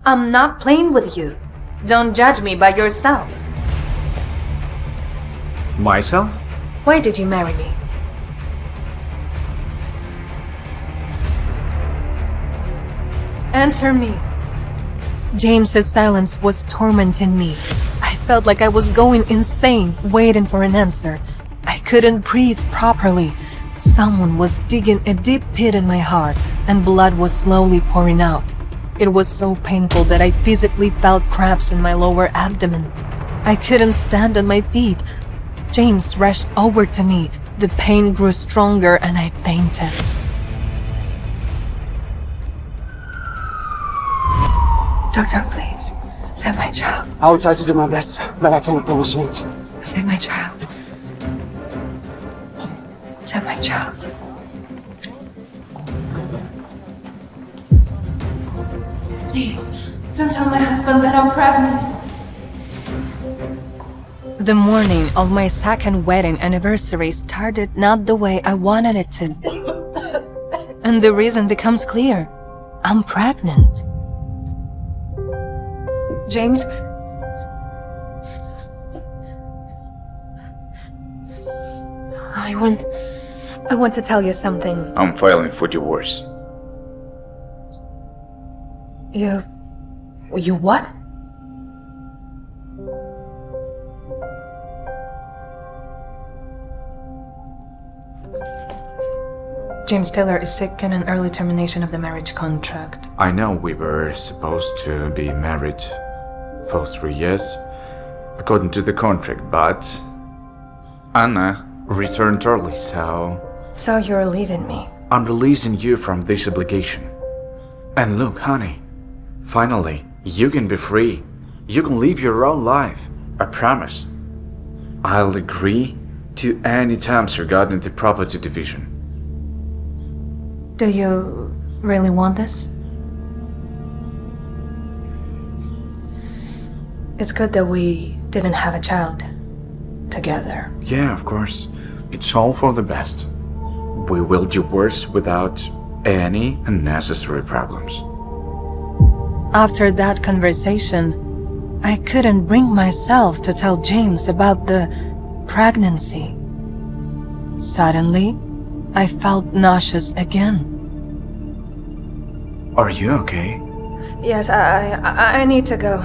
I'm not playing with you. Don't judge me by yourself. Myself? Why did you marry me? Answer me. James's silence was tormenting me. I felt like I was going insane, waiting for an answer. I couldn't breathe properly. Someone was digging a deep pit in my heart, and blood was slowly pouring out. It was so painful that I physically felt cramps in my lower abdomen. I couldn't stand on my feet. James rushed over to me. The pain grew stronger and I fainted. Doctor, please, save my child. I will try to do my best, but I can't promise you anything. Save my child. Save my child. Please, don't tell my husband that I'm pregnant. The morning of my second wedding anniversary started not the way I wanted it to. And the reason becomes clear. I'm pregnant. James? I want to tell you something. I'm filing for divorce. You what? James Taylor is sick and an early termination of the marriage contract. I know we were supposed to be married for 3 years, according to the contract, but Anna returned early, so... So you're leaving me? I'm releasing you from this obligation. And look, honey, finally, you can be free. You can live your own life. I promise. I'll agree to any terms regarding the property division. Do you really want this? It's good that we didn't have a child together. Yeah, of course. It's all for the best. We will divorce without any unnecessary problems. After that conversation, I couldn't bring myself to tell James about the pregnancy. Suddenly, I felt nauseous again. Are you okay? Yes, I need to go.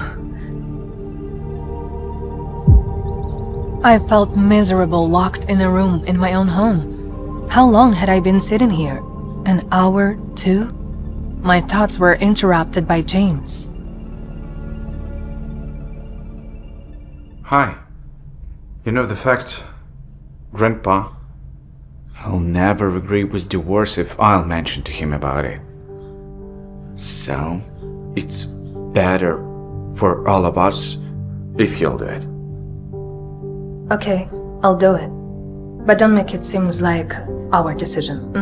I felt miserable locked in a room in my own home. How long had I been sitting here? An hour, 2? My thoughts were interrupted by James. Hi. You know the fact, Grandpa, he'll never agree with divorce if I'll mention to him about it. So, it's better for all of us if you'll do it. Okay, I'll do it. But don't make it seem like our decision.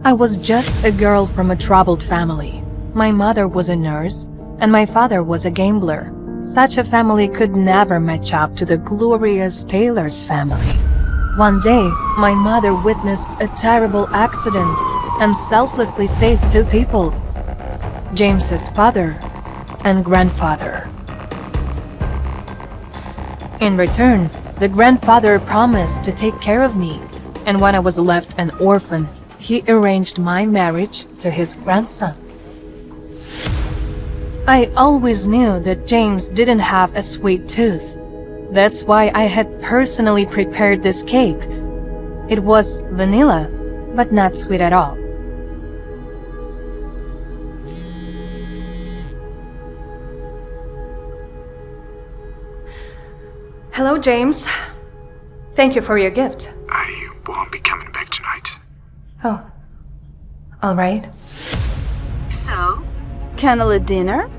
I was just a girl from a troubled family. My mother was a nurse, and my father was a gambler. Such a family could never match up to the glorious Taylor's family. One day, my mother witnessed a terrible accident and selflessly saved 2 people, James's father and grandfather. In return, the grandfather promised to take care of me, and when I was left an orphan, he arranged my marriage to his grandson. I always knew that James didn't have a sweet tooth. That's why I had personally prepared this cake. It was vanilla, but not sweet at all. Hello, James. Thank you for your gift. I won't be coming back tonight. Oh, all right. So, candlelit dinner?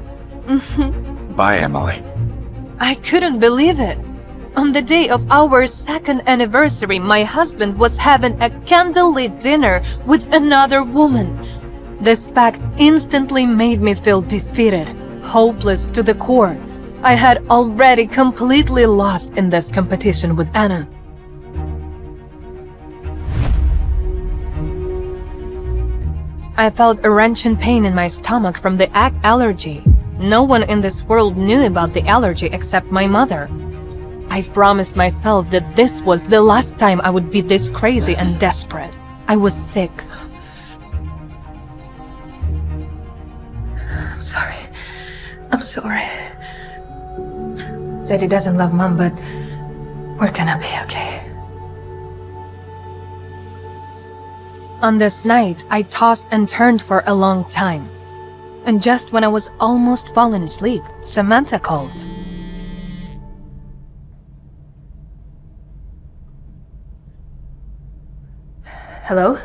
Bye, Emily. I couldn't believe it. On the day of our second anniversary, my husband was having a candlelit dinner with another woman. This fact instantly made me feel defeated, hopeless to the core. I had already completely lost in this competition with Anna. I felt a wrenching pain in my stomach from the egg allergy. No one in this world knew about the allergy except my mother. I promised myself that this was the last time I would be this crazy and desperate. I was sick. I'm sorry. I'm sorry. Daddy doesn't love Mom, but we're gonna be okay. On this night, I tossed and turned for a long time. And just when I was almost falling asleep, Samantha called. Hello?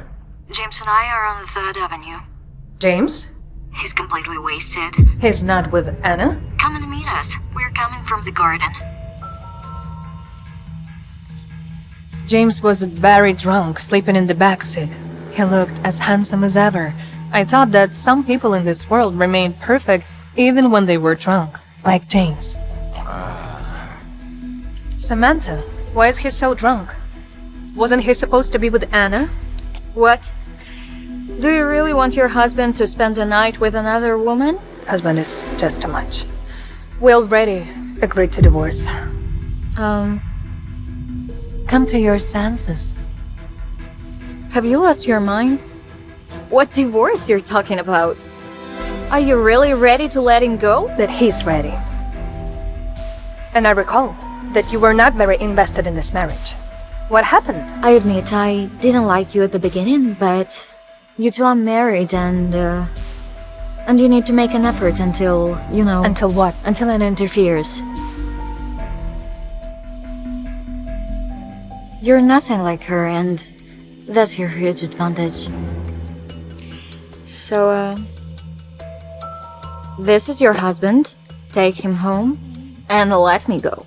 James and I are on 3rd Avenue. James? He's completely wasted. He's not with Anna? Come and meet us. We're coming from the garden. James was very drunk, sleeping in the backseat. He looked as handsome as ever. I thought that some people in this world remained perfect even when they were drunk, like James. Samantha, why is he so drunk? Wasn't he supposed to be with Anna? What? Do you really want your husband to spend the night with another woman? Husband is just too much. We already agreed to divorce. Come to your senses. Have you lost your mind? What divorce you're talking about? Are you really ready to let him go? That he's ready. And I recall that you were not very invested in this marriage. What happened? I admit I didn't like you at the beginning, but you two are married and you need to make an effort until, you know... Until what? Until Anna interferes. You're nothing like her, and that's your huge advantage. So, this is your husband. Take him home and let me go.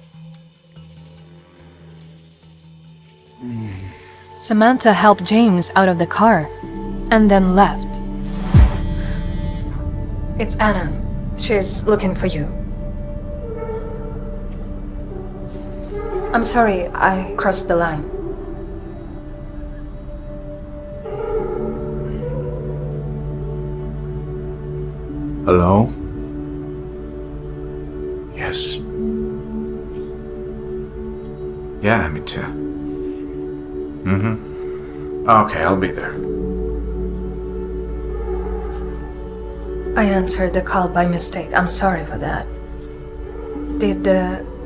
Samantha helped James out of the car and then left. It's Anna. She's looking for you. I'm sorry, I crossed the line. Hello? Yes. Yeah, me too. Okay, I'll be there. I answered the call by mistake. I'm sorry for that. Did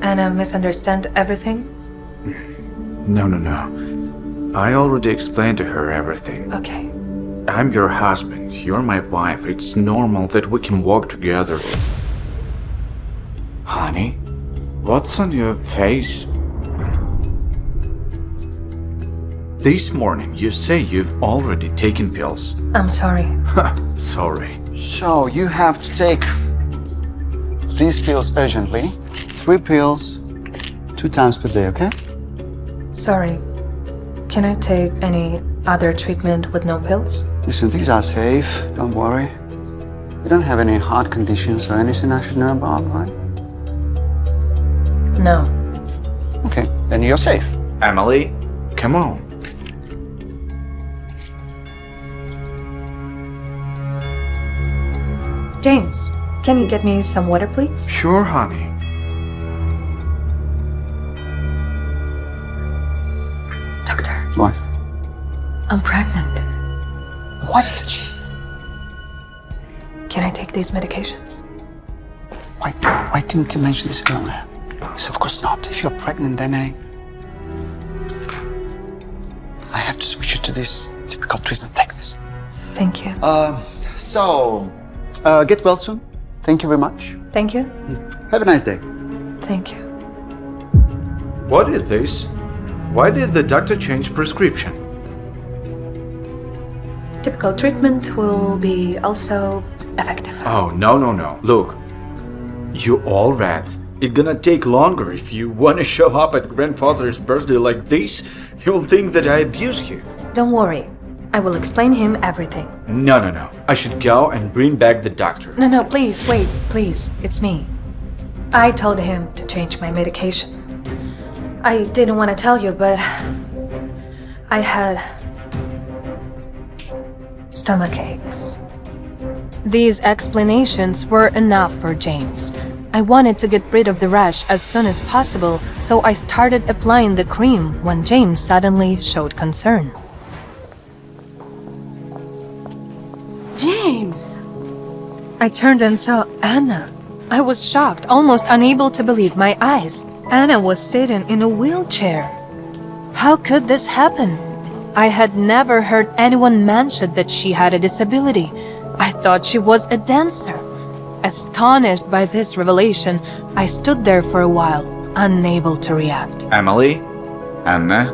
Anna misunderstand everything? No. I already explained to her everything. Okay. I'm your husband, you're my wife. It's normal that we can walk together. Honey, what's on your face? This morning you say you've already taken pills. I'm sorry. Sorry. So you have to take these pills urgently. 3 pills, 2 times per day, okay? Sorry. Can I take any other treatment with no pills? Listen, these are safe, don't worry. You don't have any heart conditions or anything I should know about, right? No. Okay, then you're safe. Emily, come on. James, can you get me some water, please? Sure, honey. Doctor, What? I'm pregnant. What? Can I take these medications? Why didn't you mention this earlier? Yes, of course not. If you're pregnant, then I have to switch you to this typical treatment. Take this. Thank you. Get well soon. Thank you very much. Thank you. Have a nice day. Thank you. What is this? Why did the doctor change prescription? Typical treatment will be also effective. Oh, no. Look, you all rat. It's gonna take longer. If you wanna show up at grandfather's birthday like this, he'll think that I abuse you. Don't worry. I will explain him everything. No. I should go and bring back the doctor. No, please, wait, please. It's me. I told him to change my medication. I didn't want to tell you, but I had stomach aches. These explanations were enough for James. I wanted to get rid of the rash as soon as possible, so I started applying the cream when James suddenly showed concern. James! I turned and saw Anna. I was shocked, almost unable to believe my eyes. Anna was sitting in a wheelchair. How could this happen? I had never heard anyone mention that she had a disability. I thought she was a dancer. Astonished by this revelation, I stood there for a while, unable to react. Emily? Anna?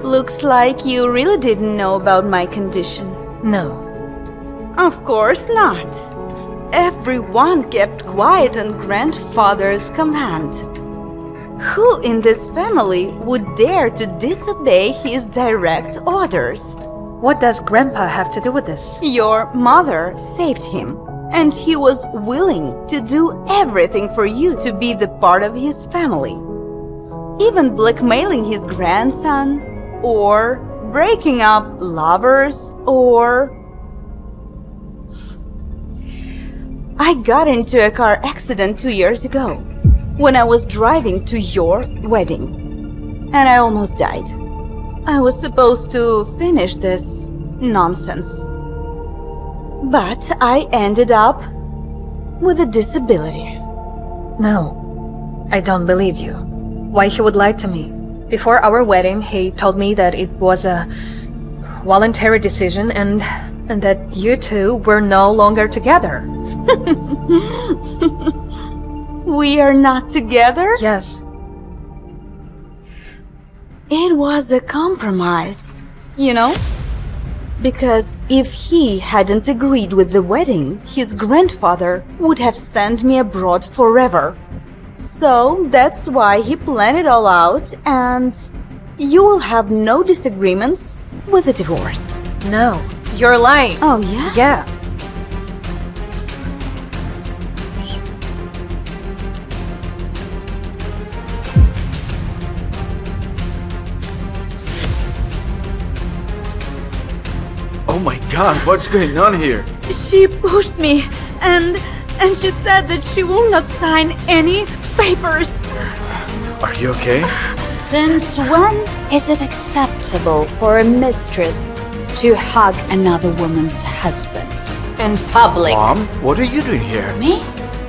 Looks like you really didn't know about my condition. No. Of course not. Everyone kept quiet on grandfather's command. Who in this family would dare to disobey his direct orders? What does Grandpa have to do with this? Your mother saved him, and he was willing to do everything for you to be the part of his family. Even blackmailing his grandson, or breaking up lovers, or... I got into a car accident 2 years ago, when I was driving to your wedding, and I almost died. I was supposed to finish this nonsense, but I ended up with a disability. No, I don't believe you. Why he would lie to me? Before our wedding, he told me that it was a voluntary decision and that you two were no longer together. We are not together? Yes. It was a compromise, you know? Because if he hadn't agreed with the wedding, his grandfather would have sent me abroad forever. So that's why he planned it all out, and you will have no disagreements with the divorce. No, you're lying. Oh, yeah? Yeah. Oh my god, what's going on here? She pushed me, and she said that she will not sign any papers. Are you okay? Since when is it acceptable for a mistress to hug another woman's husband? In public? Mom, what are you doing here? Me?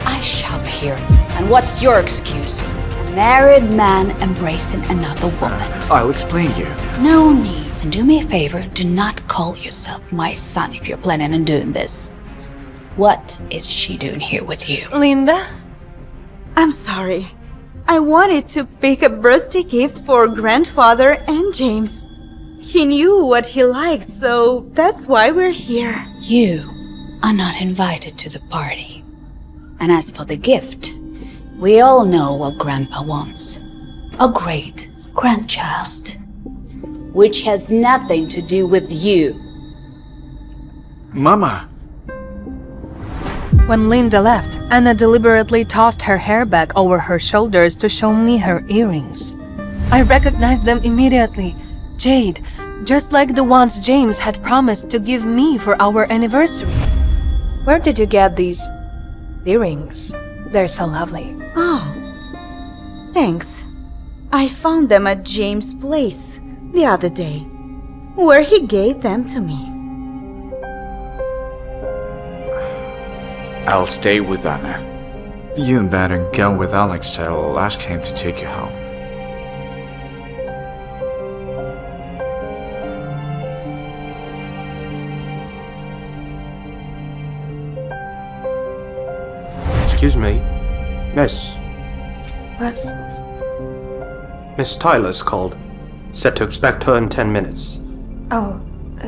I shop here. And what's your excuse? A married man embracing another woman. I'll explain you. No need. And do me a favor, do not call yourself my son if you're planning on doing this. What is she doing here with you? Linda? I'm sorry. I wanted to pick a birthday gift for grandfather and James. He knew what he liked, so that's why we're here. You are not invited to the party. And as for the gift, we all know what Grandpa wants. A great grandchild. Which has nothing to do with you. Mama! When Linda left, Anna deliberately tossed her hair back over her shoulders to show me her earrings. I recognized them immediately. Jade, just like the ones James had promised to give me for our anniversary. Where did you get these earrings? They're so lovely. Oh, thanks. I found them at James' place the other day, where he gave them to me. I'll stay with Anna. You better go with Alex. I'll ask him to take you home. Excuse me. Miss. What? Miss Tyler's called. Said to expect her in 10 minutes. Oh,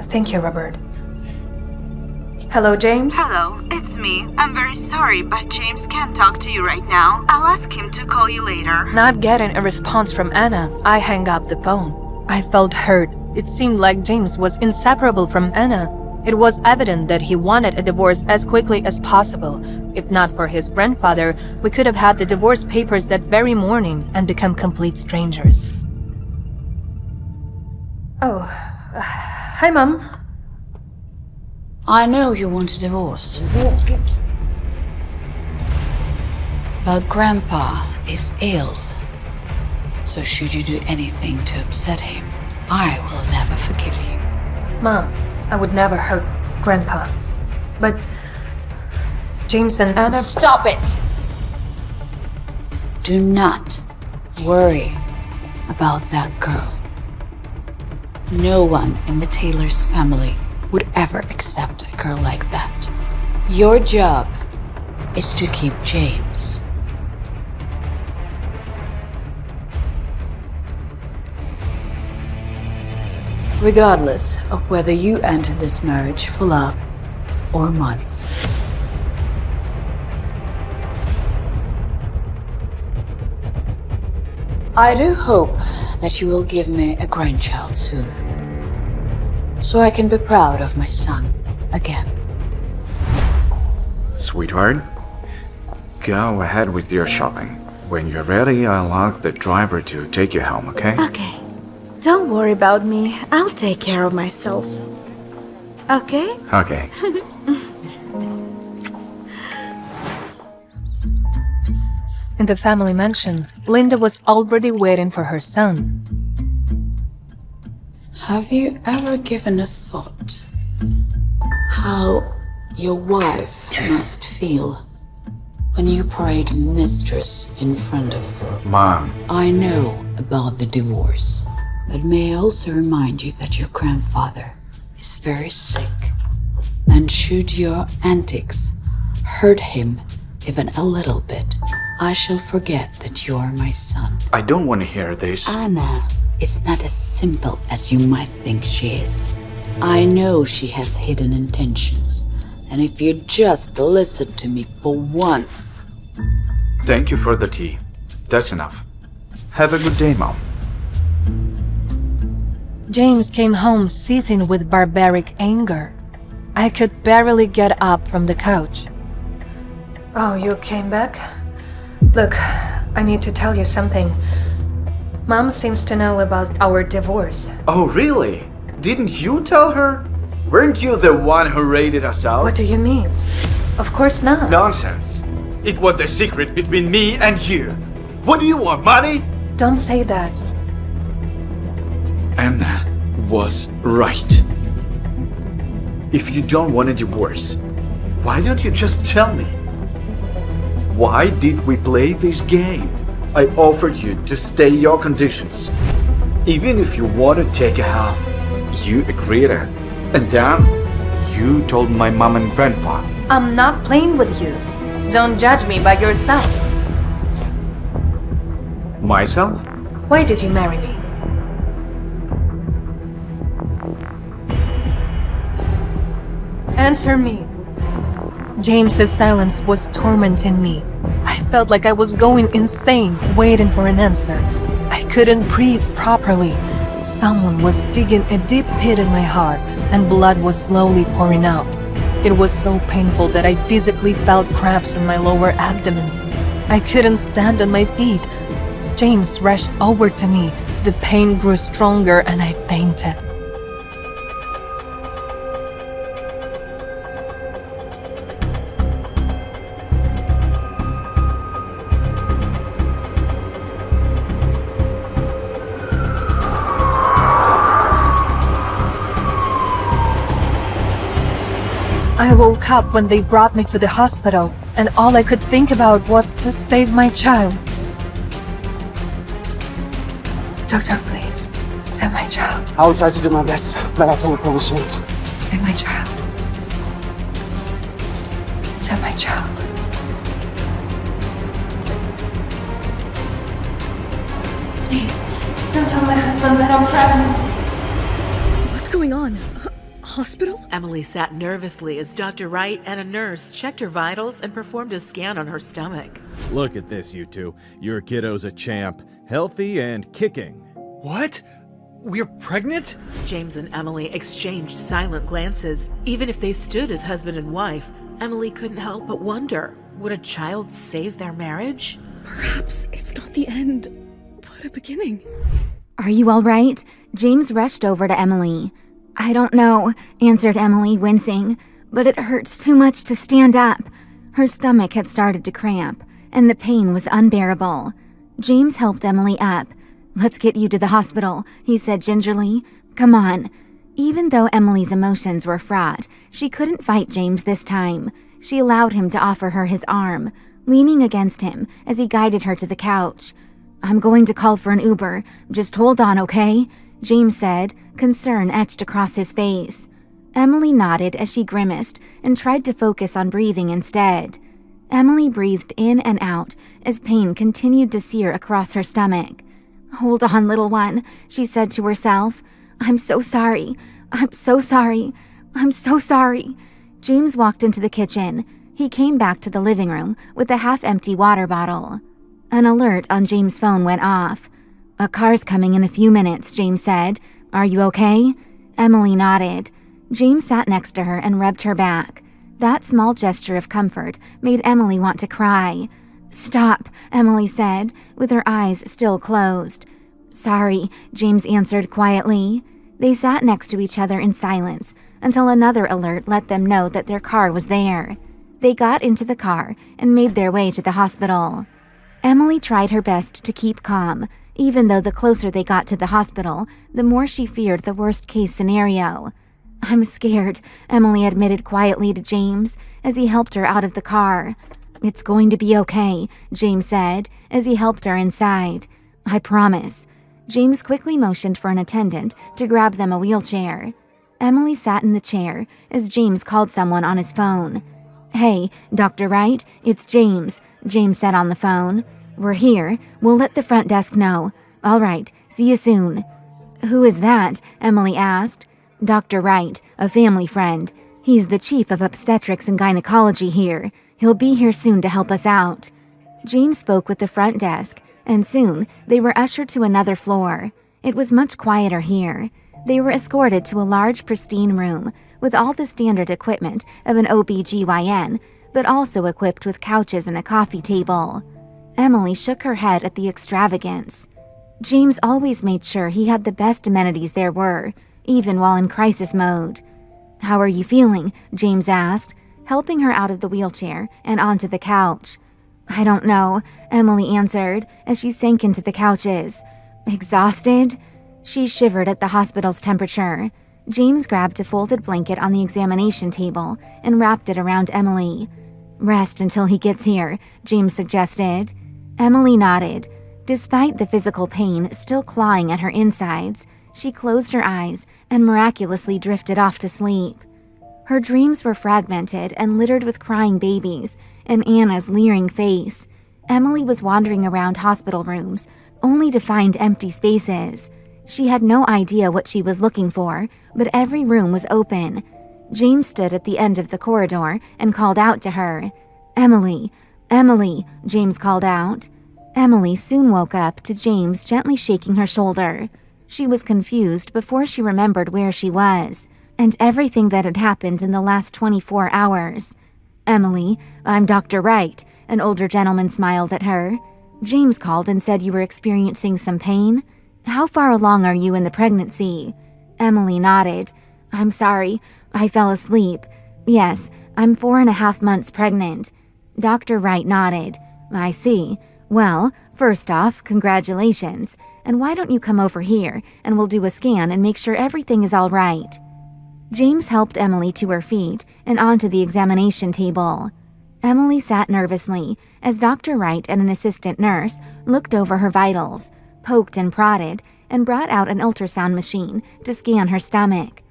thank you, Robert. Hello, James? Hello, it's me. I'm very sorry, but James can't talk to you right now. I'll ask him to call you later. Not getting a response from Anna, I hang up the phone. I felt hurt. It seemed like James was inseparable from Anna. It was evident that he wanted a divorce as quickly as possible. If not for his grandfather, we could have had the divorce papers that very morning and become complete strangers. Oh, hi, Mom. I know you want a divorce. But Grandpa is ill. So should you do anything to upset him, I will never forgive you. Mom, I would never hurt Grandpa. But James and Anna... Stop it! Do not worry about that girl. No one in the Taylor's family would ever accept a girl like that. Your job is to keep James. Regardless of whether you enter this marriage for love or money. I do hope that you will give me a grandchild soon, so I can be proud of my son again. Sweetheart, go ahead with your shopping. When you're ready, I'll ask the driver to take you home, okay? Okay. Don't worry about me. I'll take care of myself. Okay? Okay. In the family mansion, Linda was already waiting for her son. Have you ever given a thought how your wife must feel when you parade mistress in front of her? Mom, I know about the divorce, but may I also remind you that your grandfather is very sick, and should your antics hurt him even a little bit, I shall forget that you are my son. I don't want to hear this. Anna is not as simple as you might think she is. I know she has hidden intentions, and if you just listen to me for one... Thank you for the tea. That's enough. Have a good day, Mom. James came home seething with barbaric anger. I could barely get up from the couch. Oh, you came back? Look, I need to tell you something. Mom seems to know about our divorce. Oh, really? Didn't you tell her? Weren't you the one who raided us out? What do you mean? Of course not. Nonsense. It was the secret between me and you. What do you want, money? Don't say that. Anna was right. If you don't want a divorce, why don't you just tell me? Why did we play this game? I offered you to stay your conditions. Even if you want to take a half, you agreed. And then, you told my mom and grandpa. I'm not playing with you. Don't judge me by yourself. Myself? Why did you marry me? Answer me. James's silence was tormenting me. I felt like I was going insane, waiting for an answer. I couldn't breathe properly. Someone was digging a deep pit in my heart, and blood was slowly pouring out. It was so painful that I physically felt cramps in my lower abdomen. I couldn't stand on my feet. James rushed over to me. The pain grew stronger and I fainted. I woke up when they brought me to the hospital, and all I could think about was to save my child. Doctor, please, save my child. I will try to do my best, but I can't promise you this. Save my child. Save my child. Please, don't tell my husband that I'm pregnant. What's going on? Hospital? Emily sat nervously as Dr. Wright and a nurse checked her vitals and performed a scan on her stomach. Look at this, you two. Your kiddo's a champ, healthy and kicking. What? We're pregnant? James and Emily exchanged silent glances. Even if they stood as husband and wife, Emily couldn't help but wonder, would a child save their marriage? Perhaps it's not the end, but a beginning. Are you all right? James rushed over to Emily. I don't know, answered Emily, wincing. but it hurts too much to stand up. Her stomach had started to cramp, and the pain was unbearable. James helped Emily up. "Let's get you to the hospital," he said gingerly. "Come on." Even though Emily's emotions were fraught, she couldn't fight James this time. She allowed him to offer her his arm, leaning against him as he guided her to the couch. "I'm going to call for an Uber. Just hold on, okay?" James said, concern etched across his face. Emily nodded as she grimaced and tried to focus on breathing instead. Emily breathed in and out as pain continued to sear across her stomach. "Hold on, little one," she said to herself. "I'm so sorry. I'm so sorry. I'm so sorry." James walked into the kitchen. He came back to the living room with a half-empty water bottle. An alert on James' phone went off. "A car's coming in a few minutes," James said. "Are you okay?" Emily nodded. James sat next to her and rubbed her back. That small gesture of comfort made Emily want to cry. "Stop," Emily said, with her eyes still closed. "Sorry," James answered quietly. They sat next to each other in silence until another alert let them know that their car was there. They got into the car and made their way to the hospital. Emily tried her best to keep calm, even though the closer they got to the hospital, the more she feared the worst-case scenario. "I'm scared," Emily admitted quietly to James as he helped her out of the car. "It's going to be okay," James said as he helped her inside. "I promise." James quickly motioned for an attendant to grab them a wheelchair. Emily sat in the chair as James called someone on his phone. "Hey, Dr. Wright, it's James," James said on the phone. "We're here. We'll let the front desk know. All right, see you soon." "Who is that?" Emily asked. "Dr. Wright, a family friend. He's the chief of obstetrics and gynecology here. He'll be here soon to help us out." James spoke with the front desk, and soon they were ushered to another floor. It was much quieter here. They were escorted to a large, pristine room with all the standard equipment of an OB/GYN, but also equipped with couches and a coffee table. Emily shook her head at the extravagance. James always made sure he had the best amenities there were, even while in crisis mode. "How are you feeling?" James asked, helping her out of the wheelchair and onto the couch. "I don't know," Emily answered as she sank into the couches. "Exhausted?" She shivered at the hospital's temperature. James grabbed a folded blanket on the examination table and wrapped it around Emily. "Rest until he gets here," James suggested. Emily nodded. Despite the physical pain still clawing at her insides, she closed her eyes and miraculously drifted off to sleep. Her dreams were fragmented and littered with crying babies and Anna's leering face. Emily was wandering around hospital rooms, only to find empty spaces. She had no idea what she was looking for, but every room was open. James stood at the end of the corridor and called out to her. "Emily, Emily," James called out. Emily soon woke up to James gently shaking her shoulder. She was confused before she remembered where she was, and everything that had happened in the last 24 hours. "Emily, I'm Dr. Wright," an older gentleman smiled at her. "James called and said you were experiencing some pain. How far along are you in the pregnancy?" Emily nodded. "I'm sorry, I fell asleep. Yes, I'm 4.5 months pregnant." Dr. Wright nodded. "I see. Well, first off, congratulations. And why don't you come over here and we'll do a scan and make sure everything is all right." James helped Emily to her feet and onto the examination table. Emily sat nervously as Dr. Wright and an assistant nurse looked over her vitals, poked and prodded, and brought out an ultrasound machine to scan her stomach.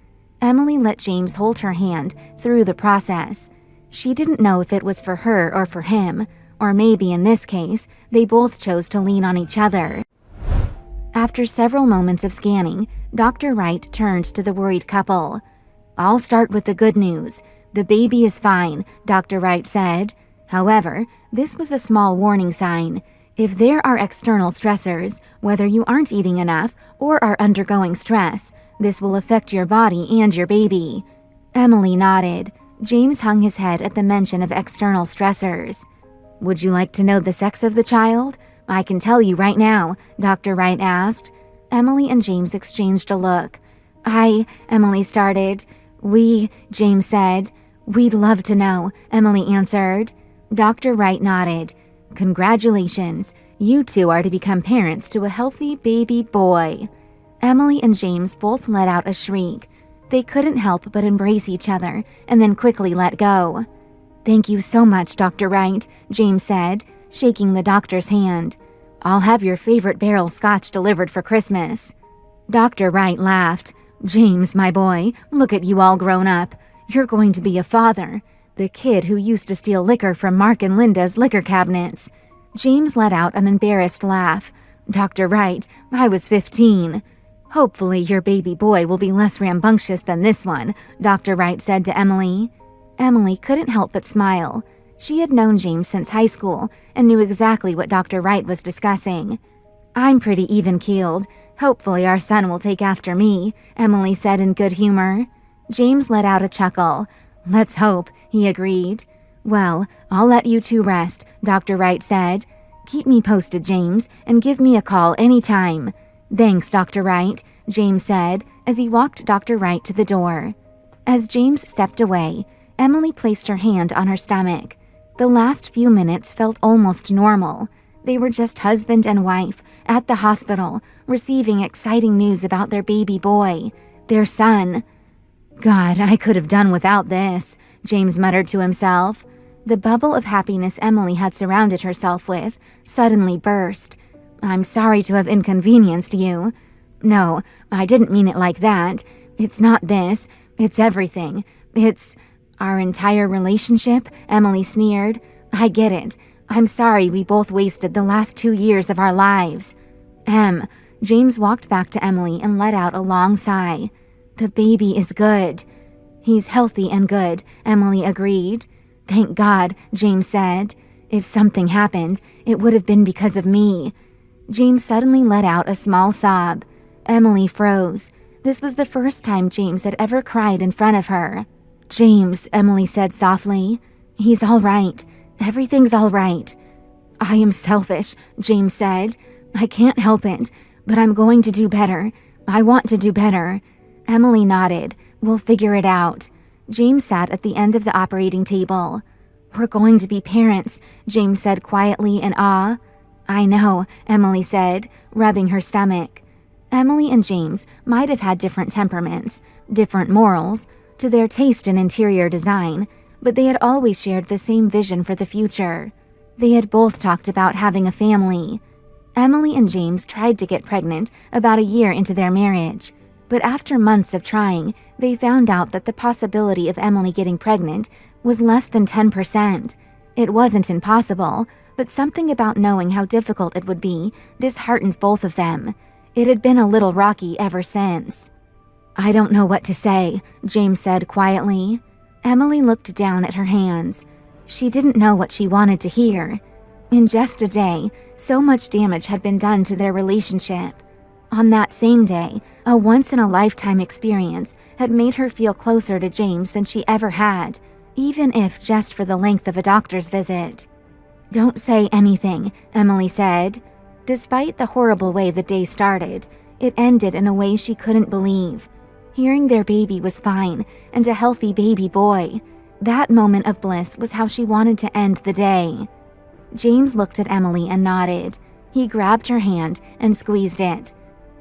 Emily let James hold her hand through the process. She didn't know if it was for her or for him, or maybe in this case, they both chose to lean on each other. After several moments of scanning, Dr. Wright turned to the worried couple. "I'll start with the good news. The baby is fine," Dr. Wright said. However, this was a small warning sign. If there are external stressors, whether you aren't eating enough or are undergoing stress, this will affect your body and your baby. Emily nodded. James hung his head at the mention of external stressors. "Would you like to know the sex of the child? I can tell you right now," Dr. Wright asked. Emily and James exchanged a look. Emily started. James said. "We'd love to know," Emily answered. Dr. Wright nodded. "Congratulations. You two are to become parents to a healthy baby boy." Emily and James both let out a shriek. They couldn't help but embrace each other and then quickly let go. "Thank you so much, Dr. Wright," James said, shaking the doctor's hand. "I'll have your favorite barrel scotch delivered for Christmas." Dr. Wright laughed. "James, my boy, look at you all grown up. You're going to be a father. The kid who used to steal liquor from Mark and Linda's liquor cabinets." James let out an embarrassed laugh. "Dr. Wright, I was 15. "Hopefully your baby boy will be less rambunctious than this one," Dr. Wright said to Emily. Emily couldn't help but smile. She had known James since high school and knew exactly what Dr. Wright was discussing. "I'm pretty even-keeled. Hopefully our son will take after me," Emily said in good humor. James let out a chuckle. "Let's hope," he agreed. "Well, I'll let you two rest," Dr. Wright said. "Keep me posted, James, and give me a call anytime." "Thanks, Dr. Wright," James said as he walked Dr. Wright to the door. As James stepped away, Emily placed her hand on her stomach. The last few minutes felt almost normal. They were just husband and wife at the hospital, receiving exciting news about their baby boy, their son. "God, I could have done without this," James muttered to himself. The bubble of happiness Emily had surrounded herself with suddenly burst. "I'm sorry to have inconvenienced you." "No, I didn't mean it like that. It's not this. It's everything. It's our entire relationship," Emily sneered. "I get it. I'm sorry we both wasted the last 2 years of our lives." James walked back to Emily and let out a long sigh. "The baby is good." "He's healthy and good," Emily agreed. "Thank God," James said. "If something happened, it would have been because of me." James suddenly let out a small sob. Emily froze. This was the first time James had ever cried in front of her. "James," Emily said softly. "He's all right. Everything's all right." "I am selfish," James said. "I can't help it, but I'm going to do better. I want to do better." Emily nodded. "We'll figure it out." James sat at the end of the operating table. "We're going to be parents," James said quietly in awe. "I know," Emily said, rubbing her stomach. Emily and James might have had different temperaments, different morals, to their taste in interior design, but they had always shared the same vision for the future. They had both talked about having a family. Emily and James tried to get pregnant about a year into their marriage, but after months of trying, they found out that the possibility of Emily getting pregnant was less than 10%. It wasn't impossible, but something about knowing how difficult it would be disheartened both of them. It had been a little rocky ever since. "I don't know what to say," James said quietly. Emily looked down at her hands. She didn't know what she wanted to hear. In just a day, so much damage had been done to their relationship. On that same day, a once-in-a-lifetime experience had made her feel closer to James than she ever had, even if just for the length of a doctor's visit. "Don't say anything," Emily said. Despite the horrible way the day started, it ended in a way she couldn't believe. Hearing their baby was fine, and a healthy baby boy. That moment of bliss was how she wanted to end the day. James looked at Emily and nodded. He grabbed her hand and squeezed it.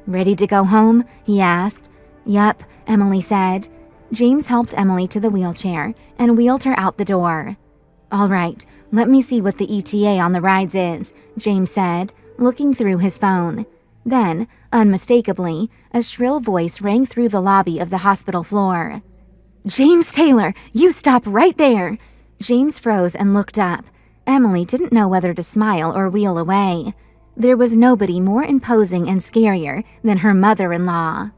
"Ready to go home?" he asked. "Yup," Emily said. James helped Emily to the wheelchair and wheeled her out the door. "All right, let me see what the ETA on the rides is," James said, looking through his phone. Then, unmistakably, a shrill voice rang through the lobby of the hospital floor. "James Taylor, you stop right there!" James froze and looked up. Emily didn't know whether to smile or wheel away. There was nobody more imposing and scarier than her mother-in-law.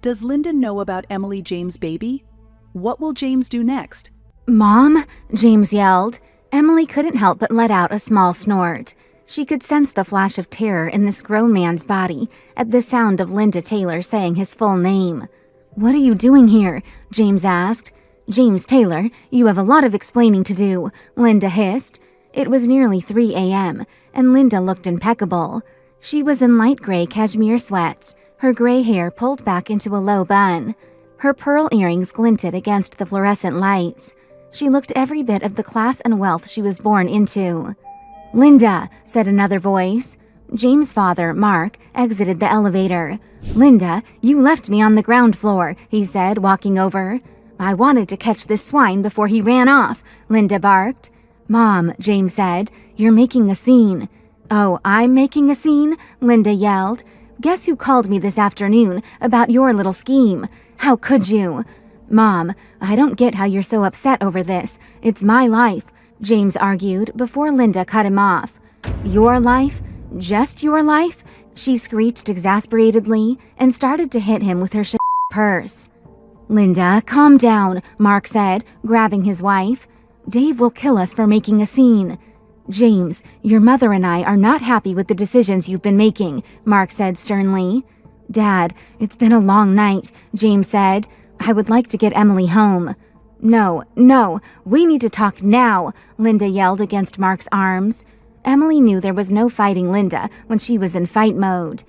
Does Linda know about Emily James' baby? What will James do next? "Mom?" James yelled. Emily couldn't help but let out a small snort. She could sense the flash of terror in this grown man's body at the sound of Linda Taylor saying his full name. "What are you doing here?" James asked. "James Taylor, you have a lot of explaining to do," Linda hissed. It was nearly 3 a.m., and Linda looked impeccable. She was in light gray cashmere sweats, her gray hair pulled back into a low bun. Her pearl earrings glinted against the fluorescent lights. She looked every bit of the class and wealth she was born into. "Linda," said another voice. James' father, Mark, exited the elevator. "Linda, you left me on the ground floor," he said, walking over. "I wanted to catch this swine before he ran off," Linda barked. "Mom," James said, "you're making a scene." "Oh, I'm making a scene?" Linda yelled. "Guess who called me this afternoon about your little scheme? How could you?" "Mom, I don't get how you're so upset over this. It's my life," James argued before Linda cut him off. "Your life? Just your life?" she screeched exasperatedly and started to hit him with her purse. "Linda, calm down," Mark said, grabbing his wife. "Dave will kill us for making a scene." "James, your mother and I are not happy with the decisions you've been making," Mark said sternly. "Dad, it's been a long night," James said. "I would like to get Emily home." No, we need to talk now," Linda yelled against Mark's arms. Emily knew there was no fighting Linda when she was in fight mode.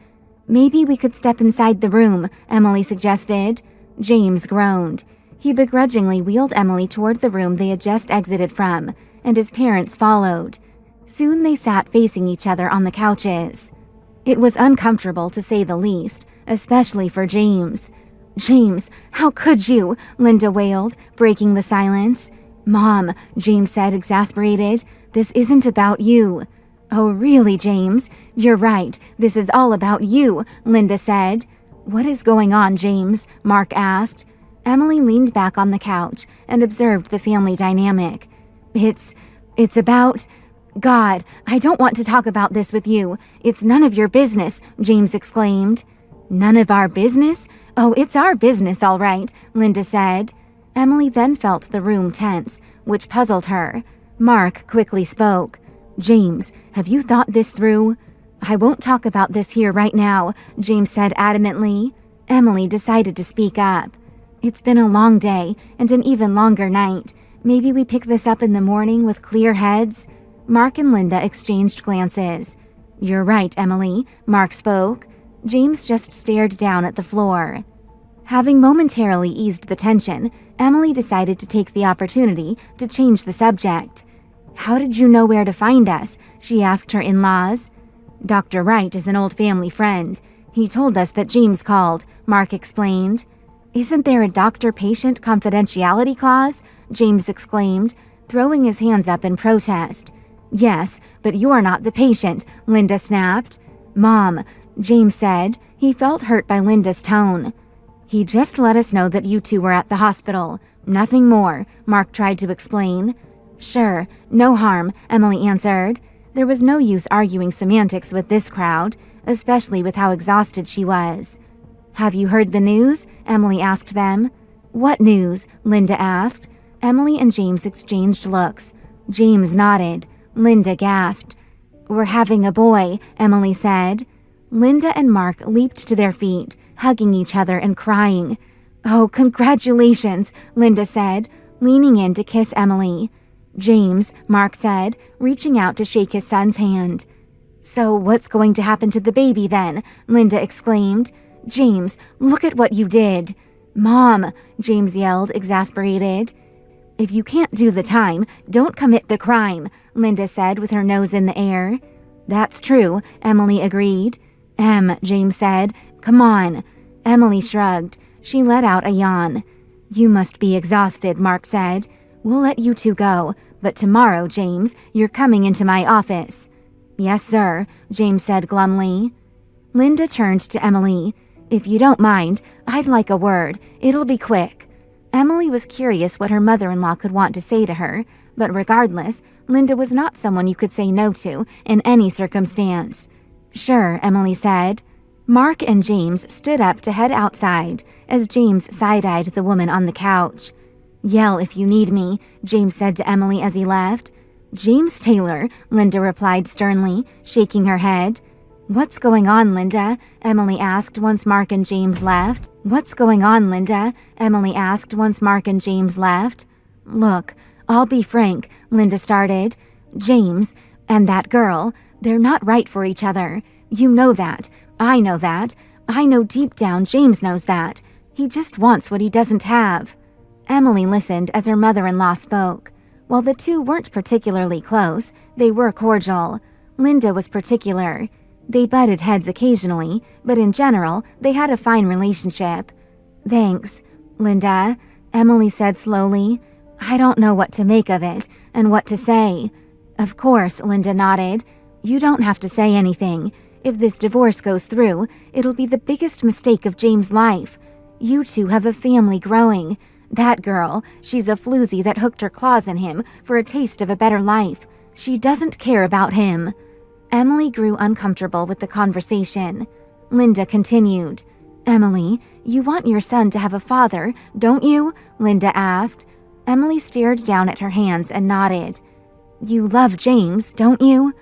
"Maybe we could step inside the room," Emily suggested. James groaned. He begrudgingly wheeled Emily toward the room they had just exited from, and his parents followed. Soon they sat facing each other on the couches. It was uncomfortable to say the least, especially for James. "James, how could you?" Linda wailed, breaking the silence. "Mom," James said, exasperated, "this isn't about you." "Oh, really, James? You're right. This is all about you," Linda said. "What is going on, James?" Mark asked. Emily leaned back on the couch and observed the family dynamic. It's about... God, I don't want to talk about this with you. It's none of your business," James exclaimed. "None of our business? Oh, it's our business, all right," Linda said. Emily then felt the room tense, which puzzled her. Mark quickly spoke. "James, have you thought this through?" "I won't talk about this here right now," James said adamantly. Emily decided to speak up. "It's been a long day and an even longer night. Maybe we pick this up in the morning with clear heads?" Mark and Linda exchanged glances. "You're right, Emily," Mark spoke. James just stared down at the floor. Having momentarily eased the tension, Emily decided to take the opportunity to change the subject. "How did you know where to find us?" she asked her in-laws. "Dr. Wright is an old family friend. He told us that James called," Mark explained. "Isn't there a doctor-patient confidentiality clause?" James exclaimed, throwing his hands up in protest. "Yes, but you're not the patient," Linda snapped. "Mom," James said. He felt hurt by Linda's tone. "He just let us know that you two were at the hospital. Nothing more," Mark tried to explain. "Sure, no harm," Emily answered. There was no use arguing semantics with this crowd, especially with how exhausted she was. "Have you heard the news?" Emily asked them. "What news?" Linda asked. Emily and James exchanged looks. James nodded. Linda gasped. "We're having a boy," Emily said. Linda and Mark leaped to their feet, hugging each other and crying. "Oh, congratulations," Linda said, leaning in to kiss Emily. "James," Mark said, reaching out to shake his son's hand. "So what's going to happen to the baby then?" Linda exclaimed. "James, look at what you did." "Mom," James yelled, exasperated. "If you can't do the time, don't commit the crime," Linda said with her nose in the air. "That's true," Emily agreed. James said, "Come on." Emily shrugged. She let out a yawn. "You must be exhausted," Mark said. "We'll let you two go, but tomorrow, James, you're coming into my office." "Yes, sir," James said glumly. Linda turned to Emily. "If you don't mind, I'd like a word. It'll be quick." Emily was curious what her mother-in-law could want to say to her, but regardless, Linda was not someone you could say no to in any circumstance. "Sure," Emily said. Mark and James stood up to head outside as James side-eyed the woman on the couch. "Yell if you need me," James said to Emily as he left. "James Taylor," Linda replied sternly, shaking her head. "What's going on, Linda?" Emily asked once Mark and James left. "What's going on, Linda?" Emily asked once Mark and James left. "Look, I'll be frank," Linda started. "James and that girl, they're not right for each other. You know that. I know that. I know deep down James knows that. He just wants what he doesn't have." Emily listened as her mother-in-law spoke. While the two weren't particularly close, they were cordial. Linda was particular. They butted heads occasionally, but in general, they had a fine relationship. "Thanks, Linda," Emily said slowly. "I don't know what to make of it and what to say." "Of course," Linda nodded. "You don't have to say anything. If this divorce goes through, it'll be the biggest mistake of James' life. You two have a family growing. That girl, she's a floozy that hooked her claws in him for a taste of a better life. She doesn't care about him." Emily grew uncomfortable with the conversation. Linda continued. "Emily, you want your son to have a father, don't you?" Linda asked. Emily stared down at her hands and nodded. "You love James, don't you?"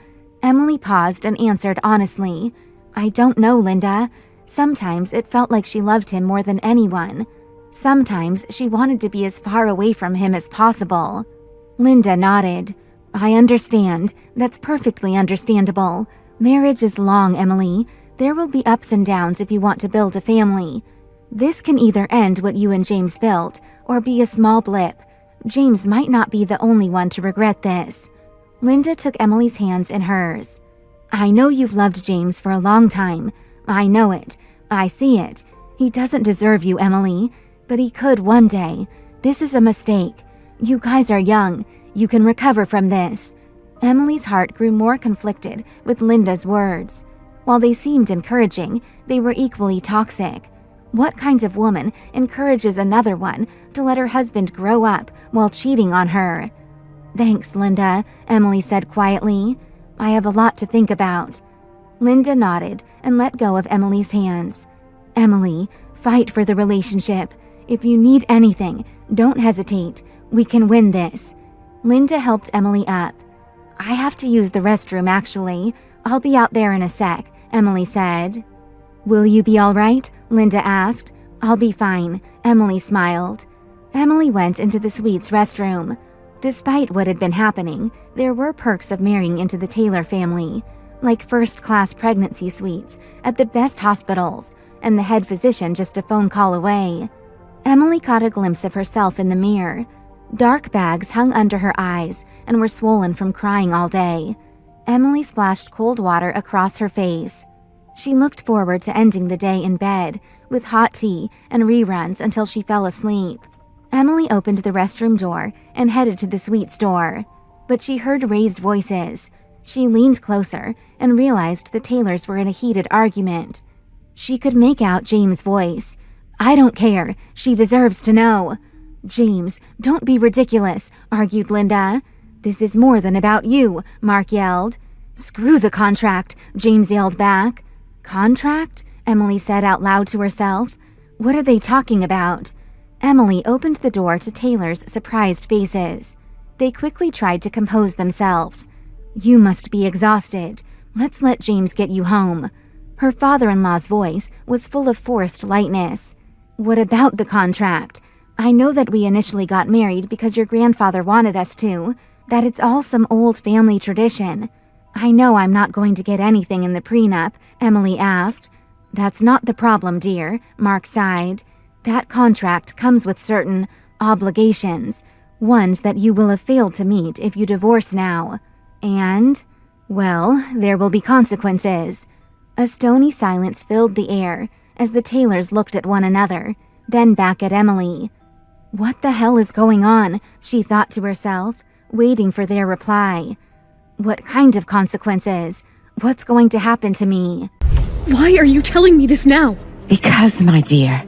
Emily paused and answered honestly. "I don't know, Linda. Sometimes it felt like she loved him more than anyone. Sometimes she wanted to be as far away from him as possible." Linda nodded. "I understand. That's perfectly understandable. Marriage is long, Emily. There will be ups and downs if you want to build a family. This can either end what you and James built, or be a small blip. James might not be the only one to regret this." Linda took Emily's hands in hers. "I know you've loved James for a long time. I know it. I see it. He doesn't deserve you, Emily. But he could one day. This is a mistake. You guys are young. You can recover from this." Emily's heart grew more conflicted with Linda's words. While they seemed encouraging, they were equally toxic. What kind of woman encourages another one to let her husband grow up while cheating on her? "Thanks, Linda," Emily said quietly. "I have a lot to think about." Linda nodded and let go of Emily's hands. "Emily, fight for the relationship. If you need anything, don't hesitate. We can win this." Linda helped Emily up. "I have to use the restroom, actually. I'll be out there in a sec," Emily said. "Will you be all right?" Linda asked. "I'll be fine," Emily smiled. Emily went into the suite's restroom. Despite what had been happening, there were perks of marrying into the Taylor family, like first-class pregnancy suites at the best hospitals, and the head physician just a phone call away. Emily caught a glimpse of herself in the mirror. Dark bags hung under her eyes and were swollen from crying all day. Emily splashed cold water across her face. She looked forward to ending the day in bed, with hot tea and reruns until she fell asleep. Emily opened the restroom door and headed to the suite's door, but she heard raised voices. She leaned closer and realized the Taylors were in a heated argument. She could make out James' voice. "I don't care. She deserves to know." "James, don't be ridiculous," argued Linda. "This is more than about you," Mark yelled. "Screw the contract," James yelled back. "Contract?" Emily said out loud to herself. "What are they talking about?" Emily opened the door to Taylor's surprised faces. They quickly tried to compose themselves. "You must be exhausted. Let's let James get you home." Her father-in-law's voice was full of forced lightness. "What about the contract? I know that we initially got married because your grandfather wanted us to, that it's all some old family tradition. I know I'm not going to get anything in the prenup," Emily asked. "That's not the problem, dear," Mark sighed. "That contract comes with certain obligations, ones that you will have failed to meet if you divorce now. And, well, there will be consequences." A stony silence filled the air as the Taylors looked at one another, then back at Emily. "What the hell is going on?" she thought to herself, waiting for their reply. "What kind of consequences? What's going to happen to me?" Why are you telling me this now? Because, my dear,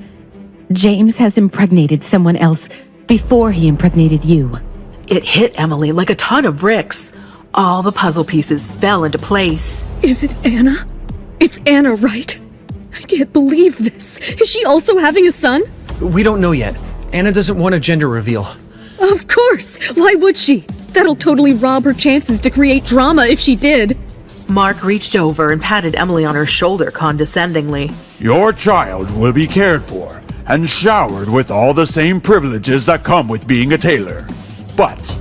James has impregnated someone else before he impregnated you. It hit Emily like a ton of bricks. All the puzzle pieces fell into place. Is it Anna? It's Anna, right? I can't believe this. Is she also having a son? We don't know yet. Anna doesn't want a gender reveal. Of course! Why would she? That'll totally rob her chances to create drama if she did. Mark reached over and patted Emily on her shoulder condescendingly. Your child will be cared for and showered with all the same privileges that come with being a Taylor. But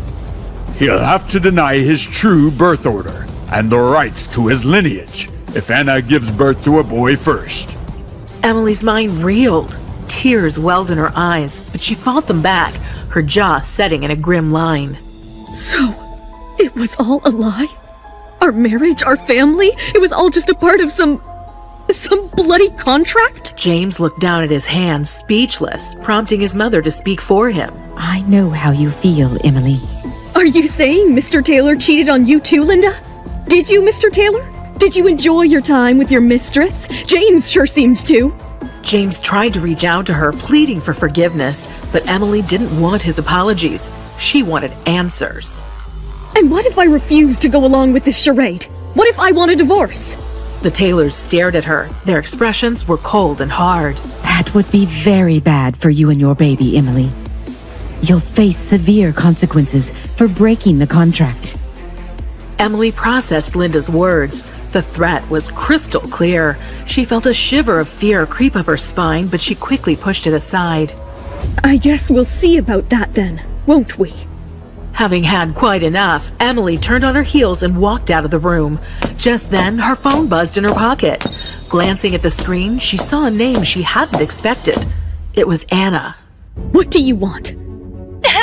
he'll have to deny his true birth order and the rights to his lineage if Anna gives birth to a boy first. Emily's mind reeled. Tears welled in her eyes, but she fought them back, her jaw setting in a grim line. So, it was all a lie? Our marriage, our family, it was all just a part of some bloody contract? James looked down at his hands, speechless, prompting his mother to speak for him. I know how you feel, Emily. Are you saying Mr. Taylor cheated on you too, Linda? Did you, Mr. Taylor? Did you enjoy your time with your mistress? James sure seemed to. James tried to reach out to her, pleading for forgiveness, but Emily didn't want his apologies. She wanted answers. And what if I refused to go along with this charade? What if I want a divorce? The Taylors stared at her. Their expressions were cold and hard. That would be very bad for you and your baby, Emily. You'll face severe consequences for breaking the contract. Emily processed Linda's words. The threat was crystal clear. She felt a shiver of fear creep up her spine, but she quickly pushed it aside. I guess we'll see about that then, won't we? Having had quite enough, Emily turned on her heels and walked out of the room. Just then, her phone buzzed in her pocket. Glancing at the screen, she saw a name she hadn't expected. It was Anna. What do you want?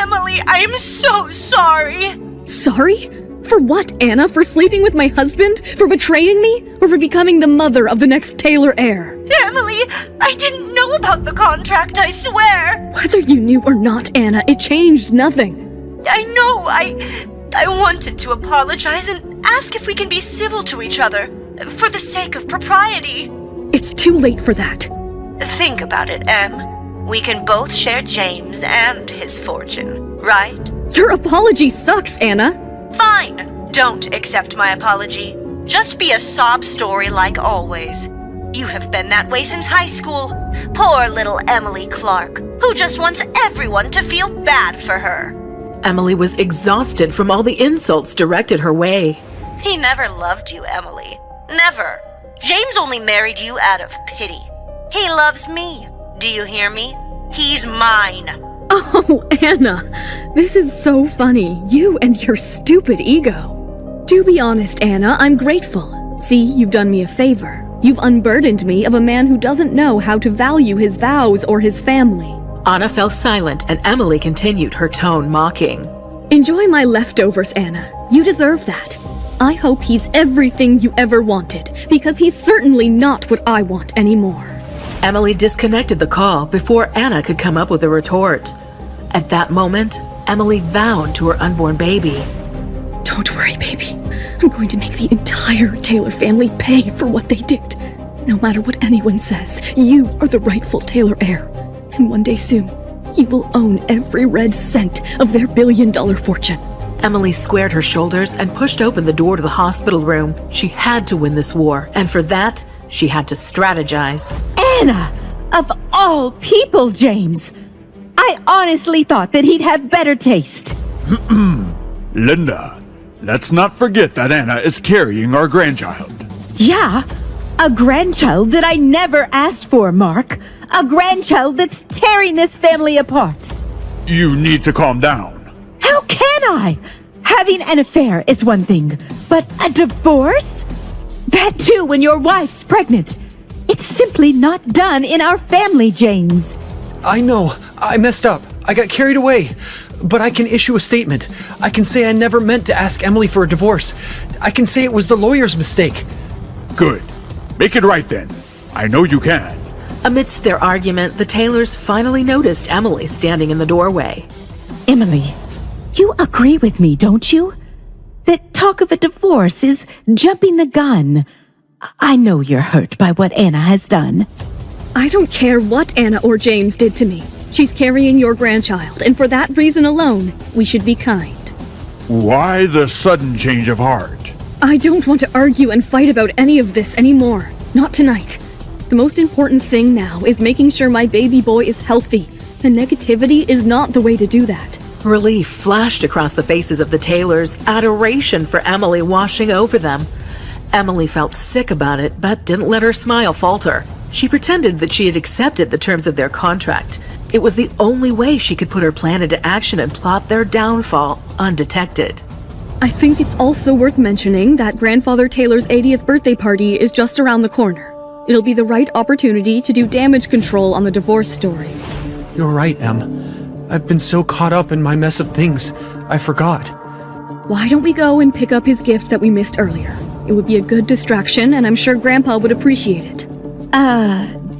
Emily, I am so sorry. Sorry? For what, Anna? For sleeping with my husband? For betraying me? Or for becoming the mother of the next Taylor heir? Emily, I didn't know about the contract, I swear. Whether you knew or not, Anna, it changed nothing. I know, I wanted to apologize and ask if we can be civil to each other, for the sake of propriety. It's too late for that. Think about it, Em. We can both share James and his fortune, right? Your apology sucks, Anna. Fine. Don't accept my apology. Just be a sob story like always. You have been that way since high school. Poor little Emily Clark, who just wants everyone to feel bad for her. Emily was exhausted from all the insults directed her way. He never loved you, Emily. Never. James only married you out of pity. He loves me. Do you hear me? He's mine. Oh, Anna, this is so funny. You and your stupid ego. To be honest, Anna, I'm grateful. See, you've done me a favor. You've unburdened me of a man who doesn't know how to value his vows or his family. Anna fell silent and Emily continued, her tone mocking. Enjoy my leftovers, Anna. You deserve that. I hope he's everything you ever wanted, because he's certainly not what I want anymore. Emily disconnected the call before Anna could come up with a retort. At that moment, Emily vowed to her unborn baby. Don't worry, baby. I'm going to make the entire Taylor family pay for what they did. No matter what anyone says, you are the rightful Taylor heir. And one day soon, you will own every red cent of their billion-dollar fortune. Emily squared her shoulders and pushed open the door to the hospital room. She had to win this war, and for that, she had to strategize. Anna! Of all people, James! I honestly thought that he'd have better taste. Linda, let's not forget that Anna is carrying our grandchild. Yeah, a grandchild that I never asked for, Mark. A grandchild that's tearing this family apart. You need to calm down. How can I? Having an affair is one thing, but a divorce? That too when your wife's pregnant. It's simply not done in our family, James. I know. I messed up. I got carried away. But I can issue a statement. I can say I never meant to ask Emily for a divorce. I can say it was the lawyer's mistake. Good. Make it right then. I know you can. Amidst their argument, the Taylors finally noticed Emily standing in the doorway. Emily, you agree with me, don't you? That talk of a divorce is jumping the gun. I know you're hurt by what Anna has done. I don't care what Anna or James did to me. She's carrying your grandchild, and for that reason alone, we should be kind. Why the sudden change of heart? I don't want to argue and fight about any of this anymore. Not tonight. The most important thing now is making sure my baby boy is healthy, and negativity is not the way to do that. Relief flashed across the faces of the Taylors, adoration for Emily washing over them. Emily felt sick about it, but didn't let her smile falter. She pretended that she had accepted the terms of their contract. It was the only way she could put her plan into action and plot their downfall undetected. I think it's also worth mentioning that Grandfather Taylor's 80th birthday party is just around the corner. It'll be the right opportunity to do damage control on the divorce story. You're right, Em. I've been so caught up in my mess of things, I forgot. Why don't we go and pick up his gift that we missed earlier? It would be a good distraction, and I'm sure Grandpa would appreciate it.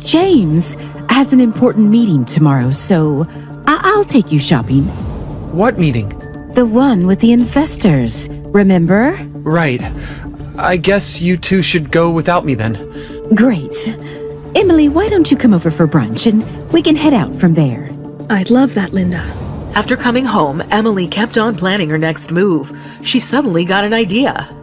James has an important meeting tomorrow, so I'll take you shopping. What meeting? The one with the investors, remember? Right. I guess you two should go without me then. Great. Emily, why don't you come over for brunch and we can head out from there? I'd love that, Linda. After coming home, Emily kept on planning her next move. She suddenly got an idea.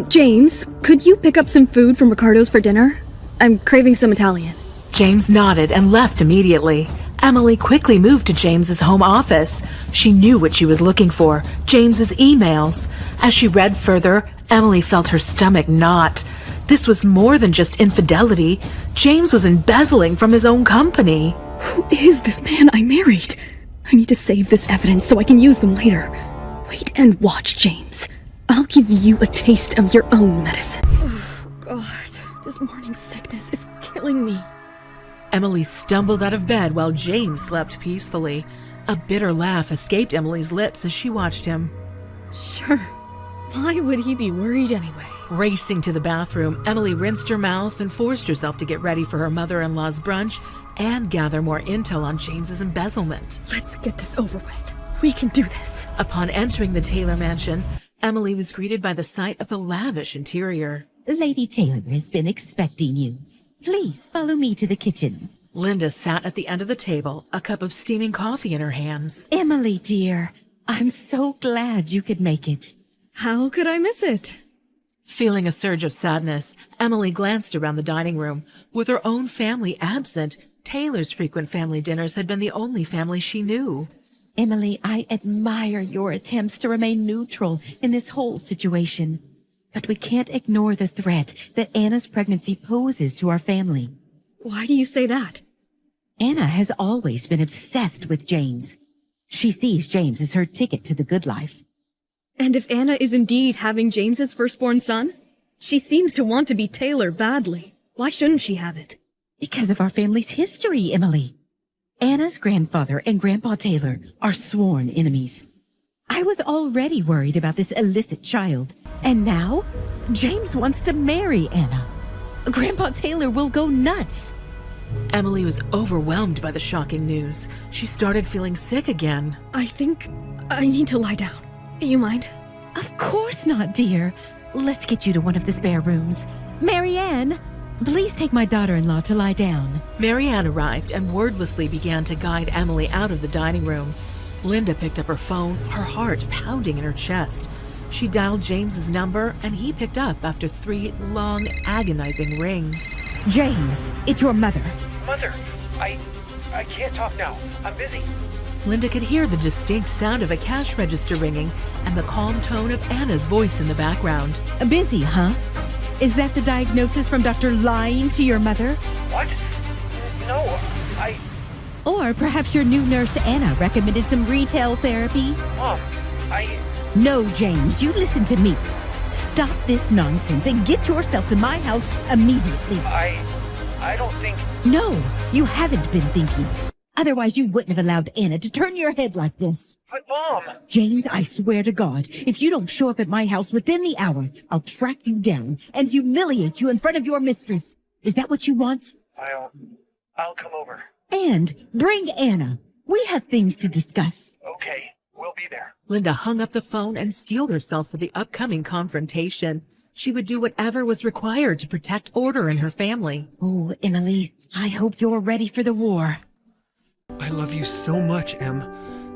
James, could you pick up some food from Ricardo's for dinner? I'm craving some Italian. James nodded and left immediately. Emily quickly moved to James's home office. She knew what she was looking for, James's emails. As she read further, Emily felt her stomach knot. This was more than just infidelity. James was embezzling from his own company. Who is this man I married? I need to save this evidence so I can use them later. Wait and watch, James. I'll give you a taste of your own medicine. Oh, God. This morning's sickness is killing me. Emily stumbled out of bed while James slept peacefully. A bitter laugh escaped Emily's lips as she watched him. Sure. Why would he be worried anyway? Racing to the bathroom, Emily rinsed her mouth and forced herself to get ready for her mother-in-law's brunch and gather more intel on James's embezzlement. Let's get this over with. We can do this. Upon entering the Taylor mansion, Emily was greeted by the sight of the lavish interior. Lady Taylor has been expecting you. Please follow me to the kitchen. Linda sat at the end of the table, a cup of steaming coffee in her hands. Emily, dear, I'm so glad you could make it. How could I miss it? Feeling a surge of sadness, Emily glanced around the dining room. With her own family absent, Taylor's frequent family dinners had been the only family she knew. Emily, I admire your attempts to remain neutral in this whole situation. But we can't ignore the threat that Anna's pregnancy poses to our family. Why do you say that? Anna has always been obsessed with James. She sees James as her ticket to the good life. And if Anna is indeed having James's firstborn son, she seems to want to be Taylor badly. Why shouldn't she have it? Because of our family's history, Emily. Anna's grandfather and Grandpa Taylor are sworn enemies. I was already worried about this illicit child, and now James wants to marry Anna. Grandpa Taylor will go nuts. Emily was overwhelmed by the shocking news. She started feeling sick again. I think I need to lie down. You mind? Of course not, dear. Let's get you to one of the spare rooms. Marianne, please take my daughter-in-law to lie down. Marianne arrived and wordlessly began to guide Emily out of the dining room. Linda picked up her phone, her heart pounding in her chest. She dialed James's number, and he picked up after 3 long, agonizing rings. James, it's your mother. Mother, I can't talk now. I'm busy. Linda could hear the distinct sound of a cash register ringing and the calm tone of Anna's voice in the background. Busy, huh? Is that the diagnosis from Dr. Lying to your mother? What? No, Or perhaps your new nurse Anna recommended some retail therapy? Mom, No, James, you listen to me. Stop this nonsense and get yourself to my house immediately. I don't think... No, you haven't been thinking. Otherwise, you wouldn't have allowed Anna to turn your head like this. But, Mom... James, I swear to God, if you don't show up at my house within the hour, I'll track you down and humiliate you in front of your mistress. Is that what you want? I'll come over. And bring Anna. We have things to discuss. Okay, we'll be there. Linda hung up the phone and steeled herself for the upcoming confrontation. She would do whatever was required to protect order in her family. Oh, Emily, I hope you're ready for the war. I love you so much, Em.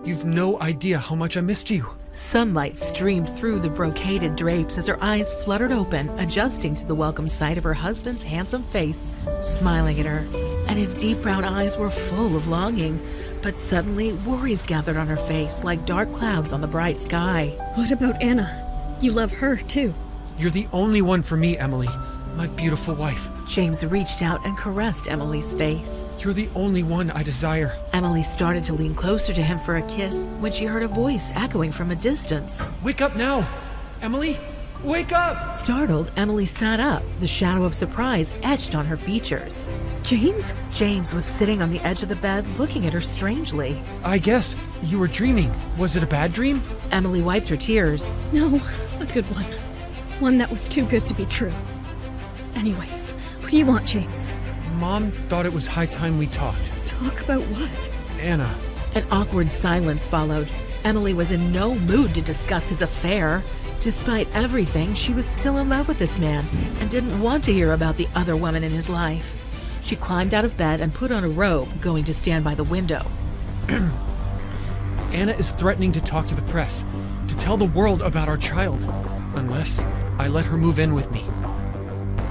You've no idea how much I missed you. Sunlight streamed through the brocaded drapes as her eyes fluttered open, adjusting to the welcome sight of her husband's handsome face, smiling at her. And his deep brown eyes were full of longing, but suddenly worries gathered on her face like dark clouds on the bright sky. What about Anna? You love her, too. You're the only one for me, Emily. My beautiful wife. James reached out and caressed Emily's face. You're the only one I desire. Emily started to lean closer to him for a kiss when she heard a voice echoing from a distance. Wake up now! Emily? Wake up! Startled, Emily sat up, the shadow of surprise etched on her features. James? James was sitting on the edge of the bed, looking at her strangely. I guess you were dreaming. Was it a bad dream? Emily wiped her tears. No, a good one. One that was too good to be true. Anyways, what do you want, James? Mom thought it was high time we talked. Talk about what? Anna. An awkward silence followed. Emily was in no mood to discuss his affair. Despite everything, she was still in love with this man and didn't want to hear about the other woman in his life. She climbed out of bed and put on a robe, going to stand by the window. Anna is threatening to talk to the press, to tell the world about our child, unless I let her move in with me.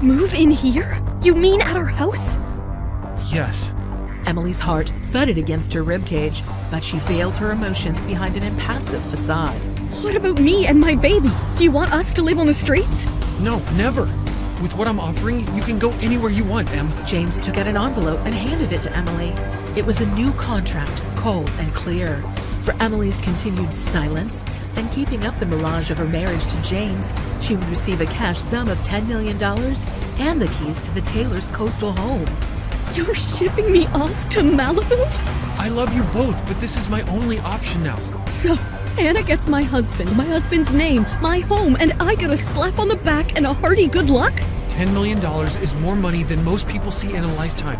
Move in here? You mean at our house? Yes. Emily's heart thudded against her ribcage, but she veiled her emotions behind an impassive facade. What about me and my baby? Do you want us to live on the streets? No, never. With what I'm offering, you can go anywhere you want, Em. James took out an envelope and handed it to Emily. It was a new contract, cold and clear. For Emily's continued silence and keeping up the mirage of her marriage to James, she would receive a cash sum of $10 million and the keys to the Taylor's coastal home. You're shipping me off to Malibu? I love you both, but this is my only option now. So, Anna gets my husband's name, my home, and I get a slap on the back and a hearty good luck? $10 million is more money than most people see in a lifetime.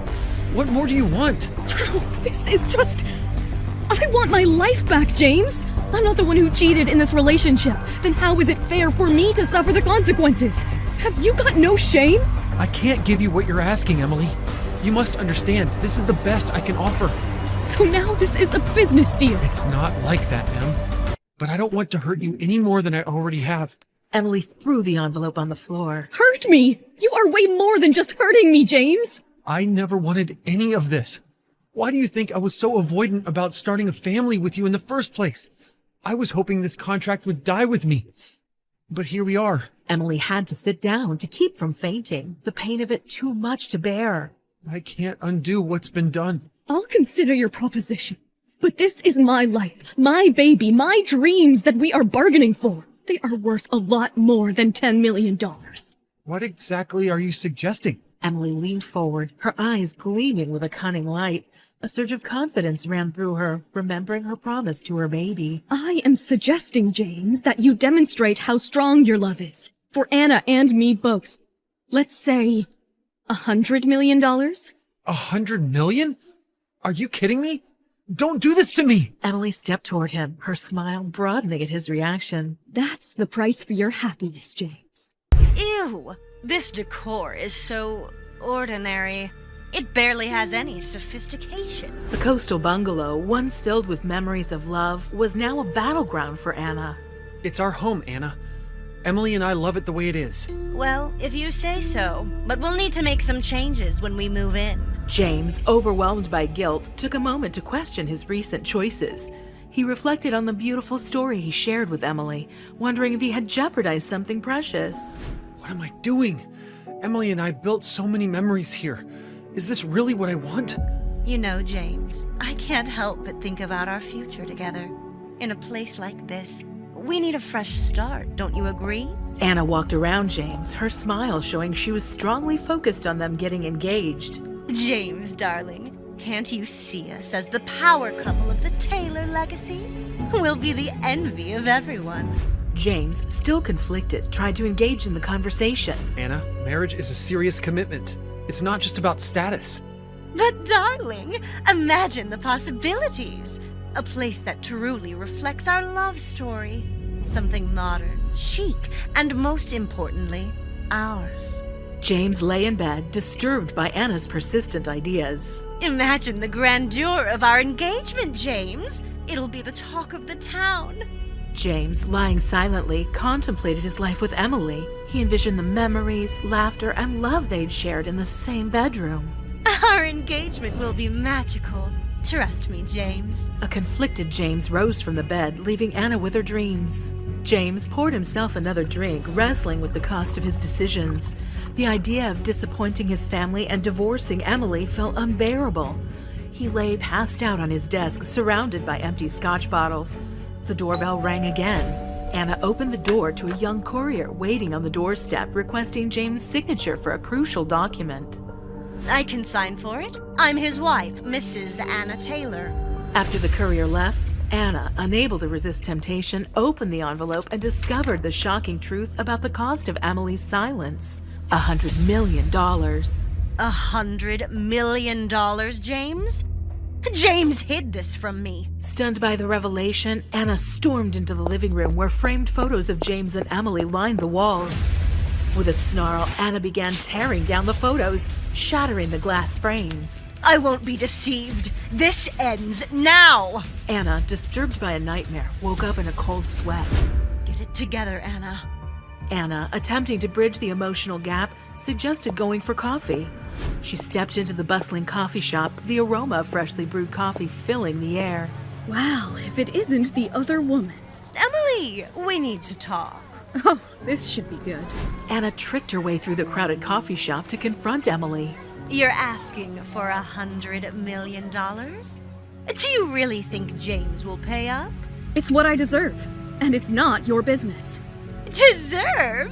What more do you want? Wow, this is just... I want my life back, James! I'm not the one who cheated in this relationship. Then how is it fair for me to suffer the consequences? Have you got no shame? I can't give you what you're asking, Emily. You must understand, this is the best I can offer. So now this is a business deal. It's not like that, Em. But I don't want to hurt you any more than I already have. Emily threw the envelope on the floor. Hurt me? You are way more than just hurting me, James. I never wanted any of this. Why do you think I was so avoidant about starting a family with you in the first place? I was hoping this contract would die with me. But here we are. Emily had to sit down to keep from fainting, the pain of it too much to bear. I can't undo what's been done. I'll consider your proposition. But this is my life, my baby, my dreams that we are bargaining for. They are worth a lot more than $10 million. What exactly are you suggesting? Emily leaned forward, her eyes gleaming with a cunning light. A surge of confidence ran through her, remembering her promise to her baby. I am suggesting, James, that you demonstrate how strong your love is. For Anna and me both. Let's say $100 million? $100 million? Are you kidding me? Don't do this to me! Emily stepped toward him, her smile broadening at his reaction. That's the price for your happiness, James. Ew! This decor is so ordinary. It barely has any sophistication. The coastal bungalow, once filled with memories of love, was now a battleground for Anna. It's our home, Anna. Emily and I love it the way it is. Well, if you say so, but we'll need to make some changes when we move in. James, overwhelmed by guilt, took a moment to question his recent choices. He reflected on the beautiful story he shared with Emily, wondering if he had jeopardized something precious. What am I doing? Emily and I built so many memories here. Is this really what I want? You know, James, I can't help but think about our future together. In a place like this, we need a fresh start, don't you agree? Anna walked around James, her smile showing she was strongly focused on them getting engaged. James, darling, can't you see us as the power couple of the Taylor legacy? We'll be the envy of everyone. James, still conflicted, tried to engage in the conversation. Anna, marriage is a serious commitment. It's not just about status. But darling, imagine the possibilities. A place that truly reflects our love story. Something modern, chic, and most importantly, ours. James lay in bed, disturbed by Anna's persistent ideas. Imagine the grandeur of our engagement, James. It'll be the talk of the town. James, lying silently, contemplated his life with Emily. He envisioned the memories, laughter, and love they'd shared in the same bedroom. Our engagement will be magical. Trust me, James. A conflicted James rose from the bed, leaving Anna with her dreams. James poured himself another drink, wrestling with the cost of his decisions. The idea of disappointing his family and divorcing Emily felt unbearable. He lay passed out on his desk, surrounded by empty scotch bottles. The doorbell rang again. Anna opened the door to a young courier waiting on the doorstep requesting James' signature for a crucial document. I can sign for it. I'm his wife, Mrs. Anna Taylor. After the courier left, Anna, unable to resist temptation, opened the envelope and discovered the shocking truth about the cost of Emily's silence. $100 million. $100 million, James? James hid this from me. Stunned by the revelation, Anna stormed into the living room where framed photos of James and Emily lined the walls. With a snarl, Anna began tearing down the photos, shattering the glass frames. I won't be deceived. This ends now. Anna, disturbed by a nightmare, woke up in a cold sweat. Get it together, Anna. Anna, attempting to bridge the emotional gap, suggested going for coffee. She stepped into the bustling coffee shop, the aroma of freshly brewed coffee filling the air. Wow, if it isn't the other woman. Emily, we need to talk. Oh, this should be good. Anna tricked her way through the crowded coffee shop to confront Emily. You're asking for $100 million? Do you really think James will pay up? It's what I deserve, and it's not your business. Deserve?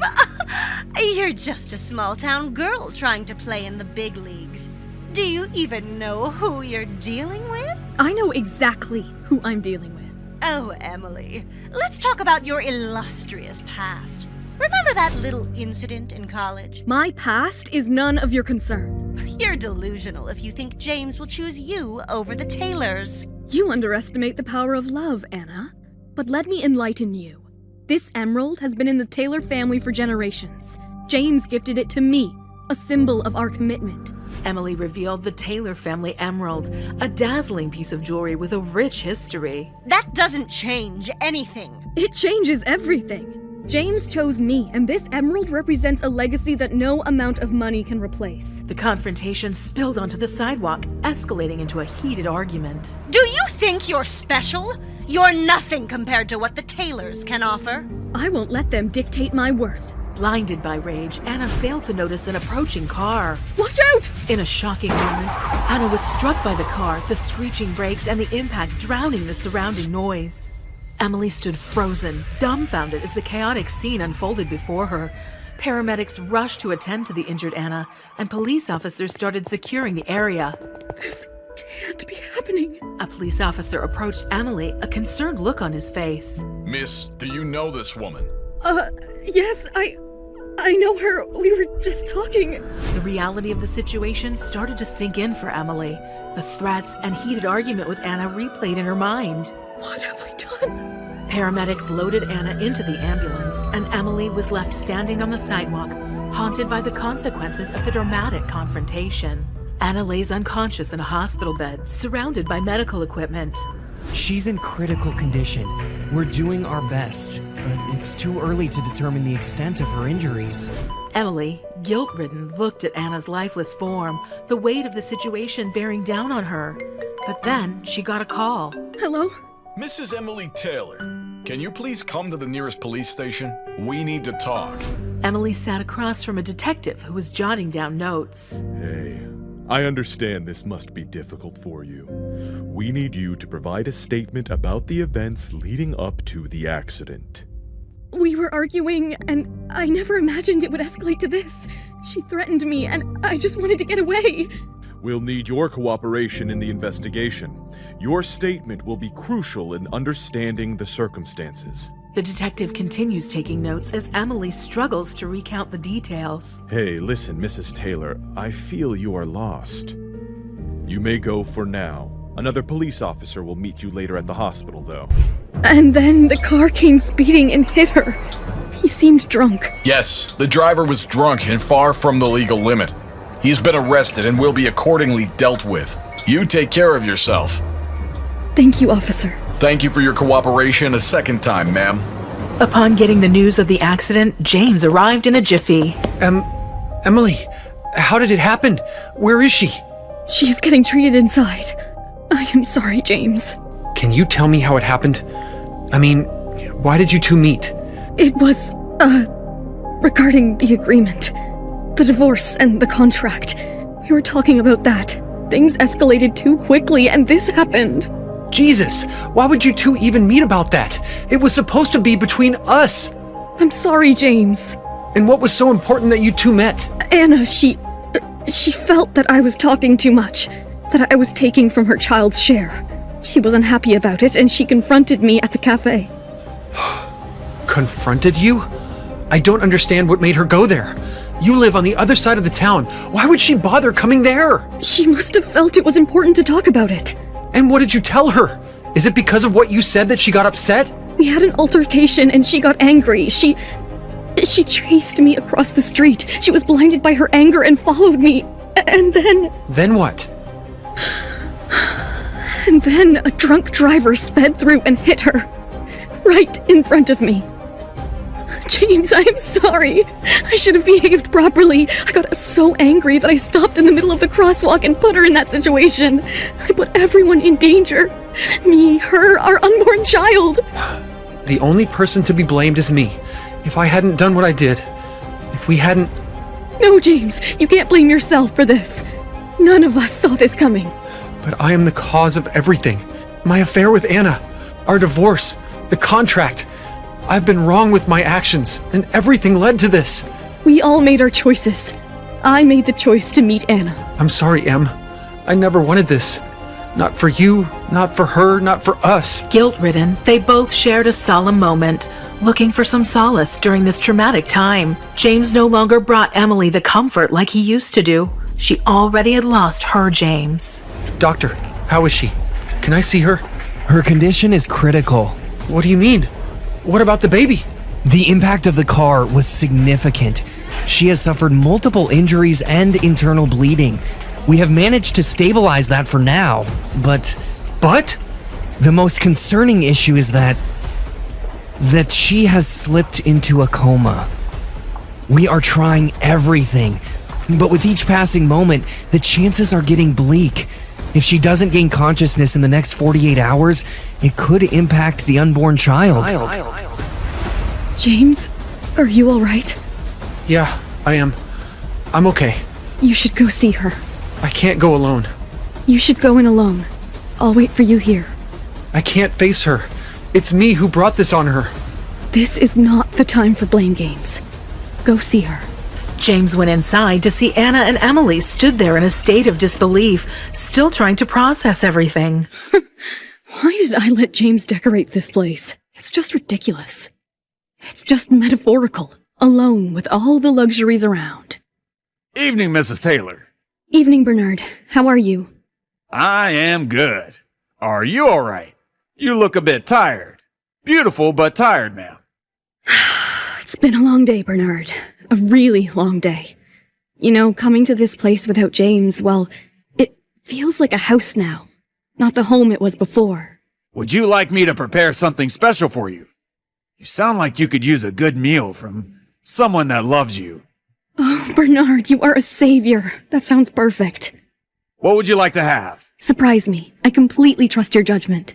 You're just a small-town girl trying to play in the big leagues. Do you even know who you're dealing with? I know exactly who I'm dealing with. Oh, Emily, let's talk about your illustrious past. Remember that little incident in college? My past is none of your concern. You're delusional if you think James will choose you over the Taylors. You underestimate the power of love, Anna. But let me enlighten you. This emerald has been in the Taylor family for generations. James gifted it to me, a symbol of our commitment. Emily revealed the Taylor family emerald, a dazzling piece of jewelry with a rich history. That doesn't change anything. It changes everything. James chose me, and this emerald represents a legacy that no amount of money can replace. The confrontation spilled onto the sidewalk, escalating into a heated argument. Do you think you're special? You're nothing compared to what the Taylors can offer. I won't let them dictate my worth. Blinded by rage, Anna failed to notice an approaching car. Watch out! In a shocking moment, Anna was struck by the car, the screeching brakes and the impact drowning the surrounding noise. Emily stood frozen, dumbfounded as the chaotic scene unfolded before her. Paramedics rushed to attend to the injured Anna, and police officers started securing the area. This can't be happening. A police officer approached Emily, a concerned look on his face. Miss, do you know this woman? Yes, I know her. We were just talking. The reality of the situation started to sink in for Emily. The threats and heated argument with Anna replayed in her mind. What have I done? Paramedics loaded Anna into the ambulance, and Emily was left standing on the sidewalk, haunted by the consequences of the dramatic confrontation. Anna lays unconscious in a hospital bed, surrounded by medical equipment. She's in critical condition. We're doing our best, but it's too early to determine the extent of her injuries. Emily, guilt-ridden, looked at Anna's lifeless form, the weight of the situation bearing down on her. But then she got a call. Hello? Mrs. Emily Taylor, can you please come to the nearest police station? We need to talk. Emily sat across from a detective who was jotting down notes. Hey, I understand this must be difficult for you. We need you to provide a statement about the events leading up to the accident. We were arguing, and I never imagined it would escalate to this. She threatened me, and I just wanted to get away. We'll need your cooperation in the investigation. Your statement will be crucial in understanding the circumstances. The detective continues taking notes as Emily struggles to recount the details. Hey, listen, Mrs. Taylor, I feel you are lost. You may go for now. Another police officer will meet you later at the hospital, though. And then the car came speeding and hit her. He seemed drunk. Yes, the driver was drunk and far from the legal limit. He's been arrested and will be accordingly dealt with. You take care of yourself. Thank you, officer. Thank you for your cooperation a second time, ma'am. Upon getting the news of the accident, James arrived in a jiffy. Emily, how did it happen? Where is she? She's getting treated inside. I am sorry, James. Can you tell me how it happened? I mean, why did you two meet? It was, regarding the agreement. The divorce and the contract. We were talking about that. Things escalated too quickly and this happened. Jesus, why would you two even meet about that? It was supposed to be between us. I'm sorry, James. And what was so important that you two met? Anna, she felt that I was talking too much, that I was taking from her child's share. She was unhappy about it, and she confronted me at the cafe. Confronted you? I don't understand what made her go there. You live on the other side of the town. Why would she bother coming there? She must have felt it was important to talk about it. And what did you tell her? Is it because of what you said that she got upset? We had an altercation and she got angry. She chased me across the street. She was blinded by her anger and followed me. And then... Then what? And then a drunk driver sped through and hit her. Right in front of me. James, I am sorry. I should have behaved properly. I got so angry that I stopped in the middle of the crosswalk and put her in that situation. I put everyone in danger. Me, her, our unborn child. The only person to be blamed is me. If I hadn't done what I did, if we hadn't... No, James, you can't blame yourself for this. None of us saw this coming. But I am the cause of everything. My affair with Anna, our divorce, the contract. I've been wrong with my actions, and everything led to this. We all made our choices. I made the choice to meet Anna. I'm sorry, Em. I never wanted this. Not for you, not for her, not for us. Guilt-ridden, they both shared a solemn moment, looking for some solace during this traumatic time. James no longer brought Emily the comfort like he used to do. She already had lost her James. Doctor, how is she? Can I see her? Her condition is critical. What do you mean? What about the baby? The impact of the car was significant. She has suffered multiple injuries and internal bleeding. We have managed to stabilize that for now, but... But? The most concerning issue is that she has slipped into a coma. We are trying everything, but with each passing moment, the chances are getting bleak. If she doesn't gain consciousness in the next 48 hours, it could impact the unborn child. James, are you all right? Yeah, I am. I'm okay. You should go see her. I can't go alone. You should go in alone. I'll wait for you here. I can't face her. It's me who brought this on her. This is not the time for blame games. Go see her. James went inside to see Anna and Emily stood there in a state of disbelief, still trying to process everything. Why did I let James decorate this place? It's just ridiculous. It's just metaphorical, alone with all the luxuries around. Evening, Mrs. Taylor. Evening, Bernard. How are you? I am good. Are you all right? You look a bit tired. Beautiful, but tired, ma'am. It's been a long day, Bernard. A really long day. You know, coming to this place without James, well, it feels like a house now. Not the home it was before. Would you like me to prepare something special for you? You sound like you could use a good meal from someone that loves you. Oh, Bernard, you are a savior. That sounds perfect. What would you like to have? Surprise me. I completely trust your judgment.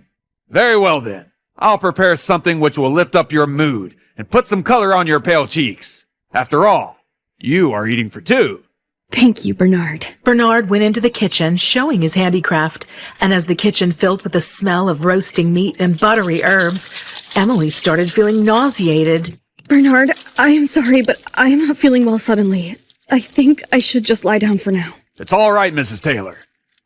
Very well then. I'll prepare something which will lift up your mood and put some color on your pale cheeks. After all, you are eating for two. Thank you, Bernard. Bernard went into the kitchen, showing his handicraft, and as the kitchen filled with the smell of roasting meat and buttery herbs, Emily started feeling nauseated. Bernard, I am sorry, but I am not feeling well suddenly. I think I should just lie down for now. It's all right, Mrs. Taylor.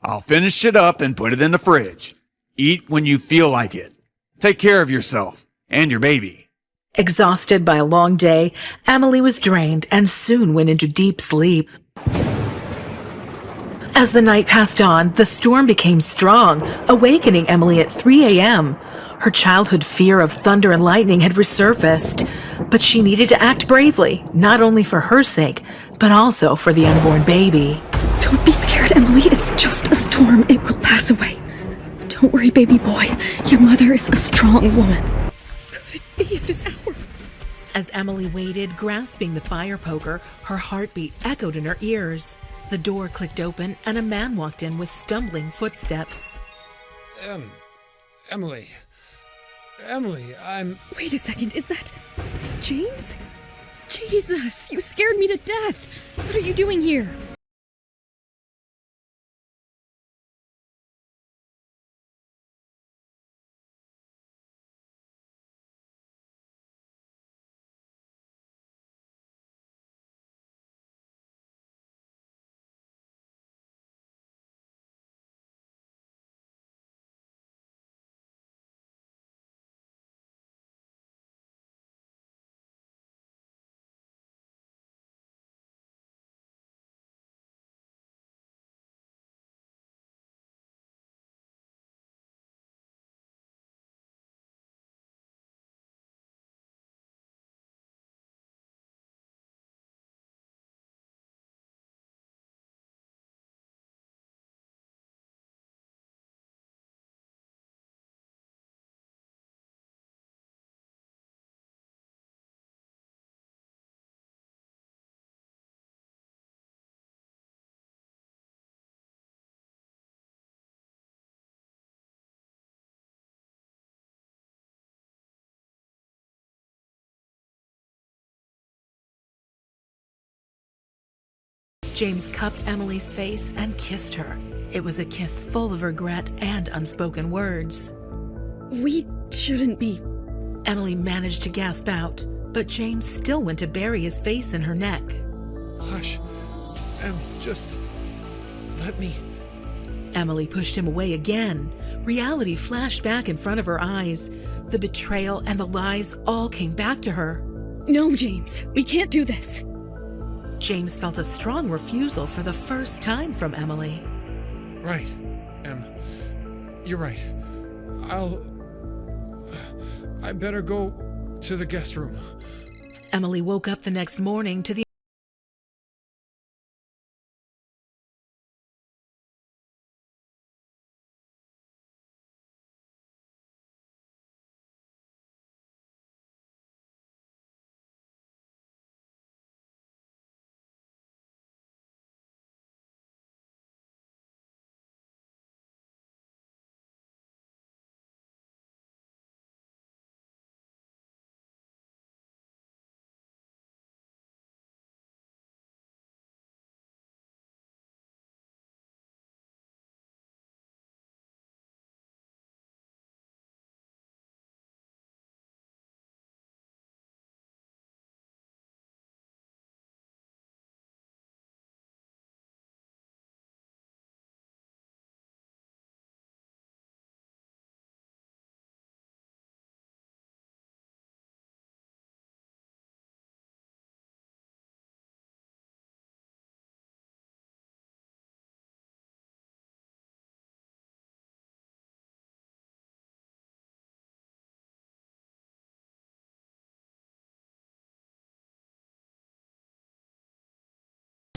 I'll finish it up and put it in the fridge. Eat when you feel like it. Take care of yourself and your baby. Exhausted by a long day, Emily was drained and soon went into deep sleep. As the night passed on, the storm became strong, awakening Emily at 3 a.m. Her childhood fear of thunder and lightning had resurfaced, but she needed to act bravely, not only for her sake, but also for the unborn baby. Don't be scared, Emily. It's just a storm. It will pass away. Don't worry, baby boy. Your mother is a strong woman. Could it be at this hour? As Emily waited, grasping the fire poker, her heartbeat echoed in her ears. The door clicked open, and a man walked in with stumbling footsteps. Emily, I'm... Wait a second, is that James? Jesus, you scared me to death. What are you doing here? James cupped Emily's face and kissed her. It was a kiss full of regret and unspoken words. We shouldn't be. Emily managed to gasp out, but James still went to bury his face in her neck. Hush. Just let me. Emily pushed him away again. Reality flashed back in front of her eyes. The betrayal and the lies all came back to her. No, James, we can't do this. James felt a strong refusal for the first time from Emily. Right, you're right. I better go to the guest room. Emily woke up the next morning to the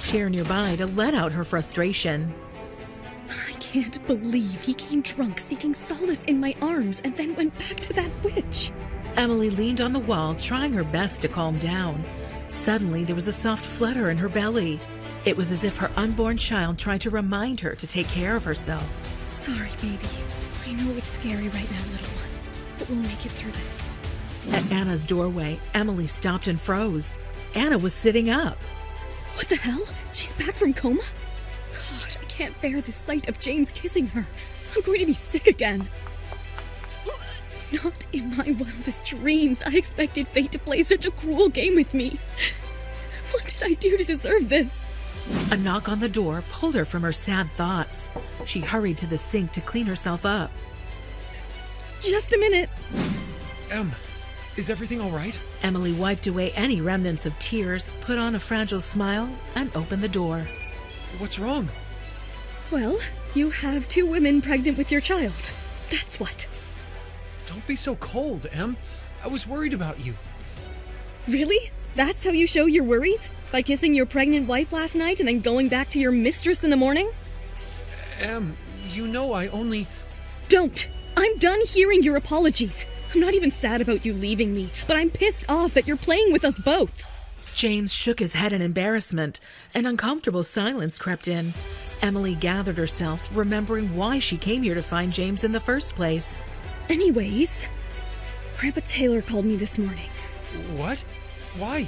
chair nearby to let out her frustration. I can't believe he came drunk seeking solace in my arms and then went back to that witch. Emily leaned on the wall, trying her best to calm down. Suddenly, there was a soft flutter in her belly. It was as if her unborn child tried to remind her to take care of herself. Sorry, baby. I know it's scary right now, little one, but we'll make it through this. At Anna's doorway, Emily stopped and froze. Anna was sitting up. What the hell? She's back from coma? God, I can't bear the sight of James kissing her. I'm going to be sick again. Not in my wildest dreams I expected fate to play such a cruel game with me. What did I do to deserve this? A knock on the door pulled her from her sad thoughts. She hurried to the sink to clean herself up. Just a minute. Is everything all right? Emily wiped away any remnants of tears, put on a fragile smile, and opened the door. What's wrong? Well, you have 2 women pregnant with your child. That's what. Don't be so cold, Em. I was worried about you. Really? That's how you show your worries? By kissing your pregnant wife last night and then going back to your mistress in the morning? Em, you know I only... Don't! I'm done hearing your apologies. I'm not even sad about you leaving me, but I'm pissed off that you're playing with us both. James shook his head in embarrassment. An uncomfortable silence crept in. Emily gathered herself, remembering why she came here to find James in the first place. Anyways, Grandpa Taylor called me this morning. What? Why?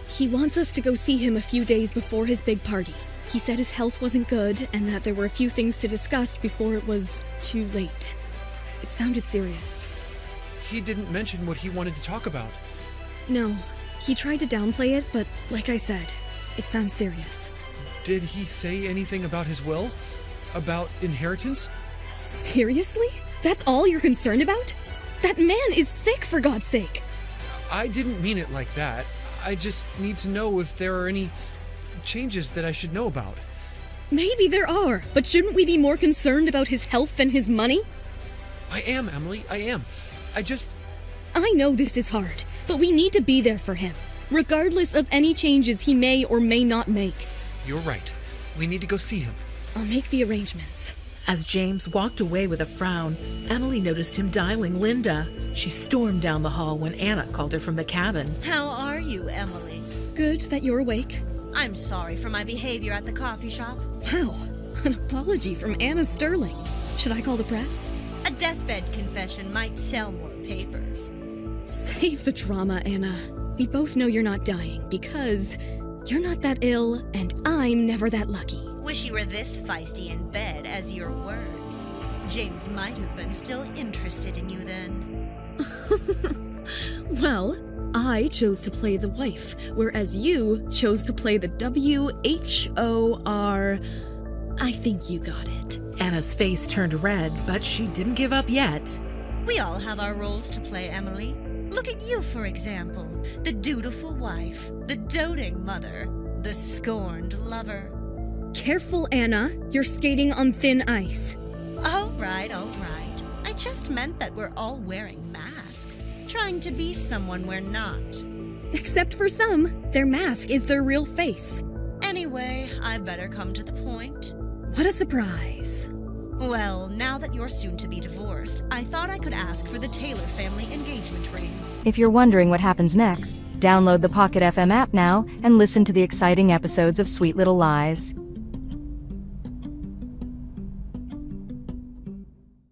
He wants us to go see him a few days before his big party. He said his health wasn't good and that there were a few things to discuss before it was too late. It sounded serious. He didn't mention what he wanted to talk about. No, he tried to downplay it, but like I said, it sounds serious. Did he say anything about his will? About inheritance? Seriously? That's all you're concerned about? That man is sick, for God's sake! I didn't mean it like that. I just need to know if there are any changes that I should know about. Maybe there are, but shouldn't we be more concerned about his health than his money? I am, Emily, I am. I know this is hard, but we need to be there for him, regardless of any changes he may or may not make. You're right. We need to go see him. I'll make the arrangements. As James walked away with a frown, Emily noticed him dialing Linda. She stormed down the hall when Anna called her from the cabin. How are you, Emily? Good that you're awake. I'm sorry for my behavior at the coffee shop. Wow, an apology from Anna Sterling. Should I call the press? A deathbed confession might sell more papers. Save the drama, Anna. We both know you're not dying because You're not that ill, and I'm never that lucky. Wish you were this feisty in bed as your words. James might have been still interested in you then. Well, I chose to play the wife, whereas you chose to play the WHOR. I think you got it. Anna's face turned red, but she didn't give up yet. We all have our roles to play, Emily. Look at you, for example. The dutiful wife, the doting mother, the scorned lover. Careful, Anna. You're skating on thin ice. All right. I just meant that we're all wearing masks, trying to be someone we're not. Except for some, their mask is their real face. Anyway, I better come to the point. What a surprise. Well, now that you're soon to be divorced, I thought I could ask for the Taylor family engagement ring. If you're wondering what happens next, download the Pocket FM app now and listen to the exciting episodes of Sweet Little Lies.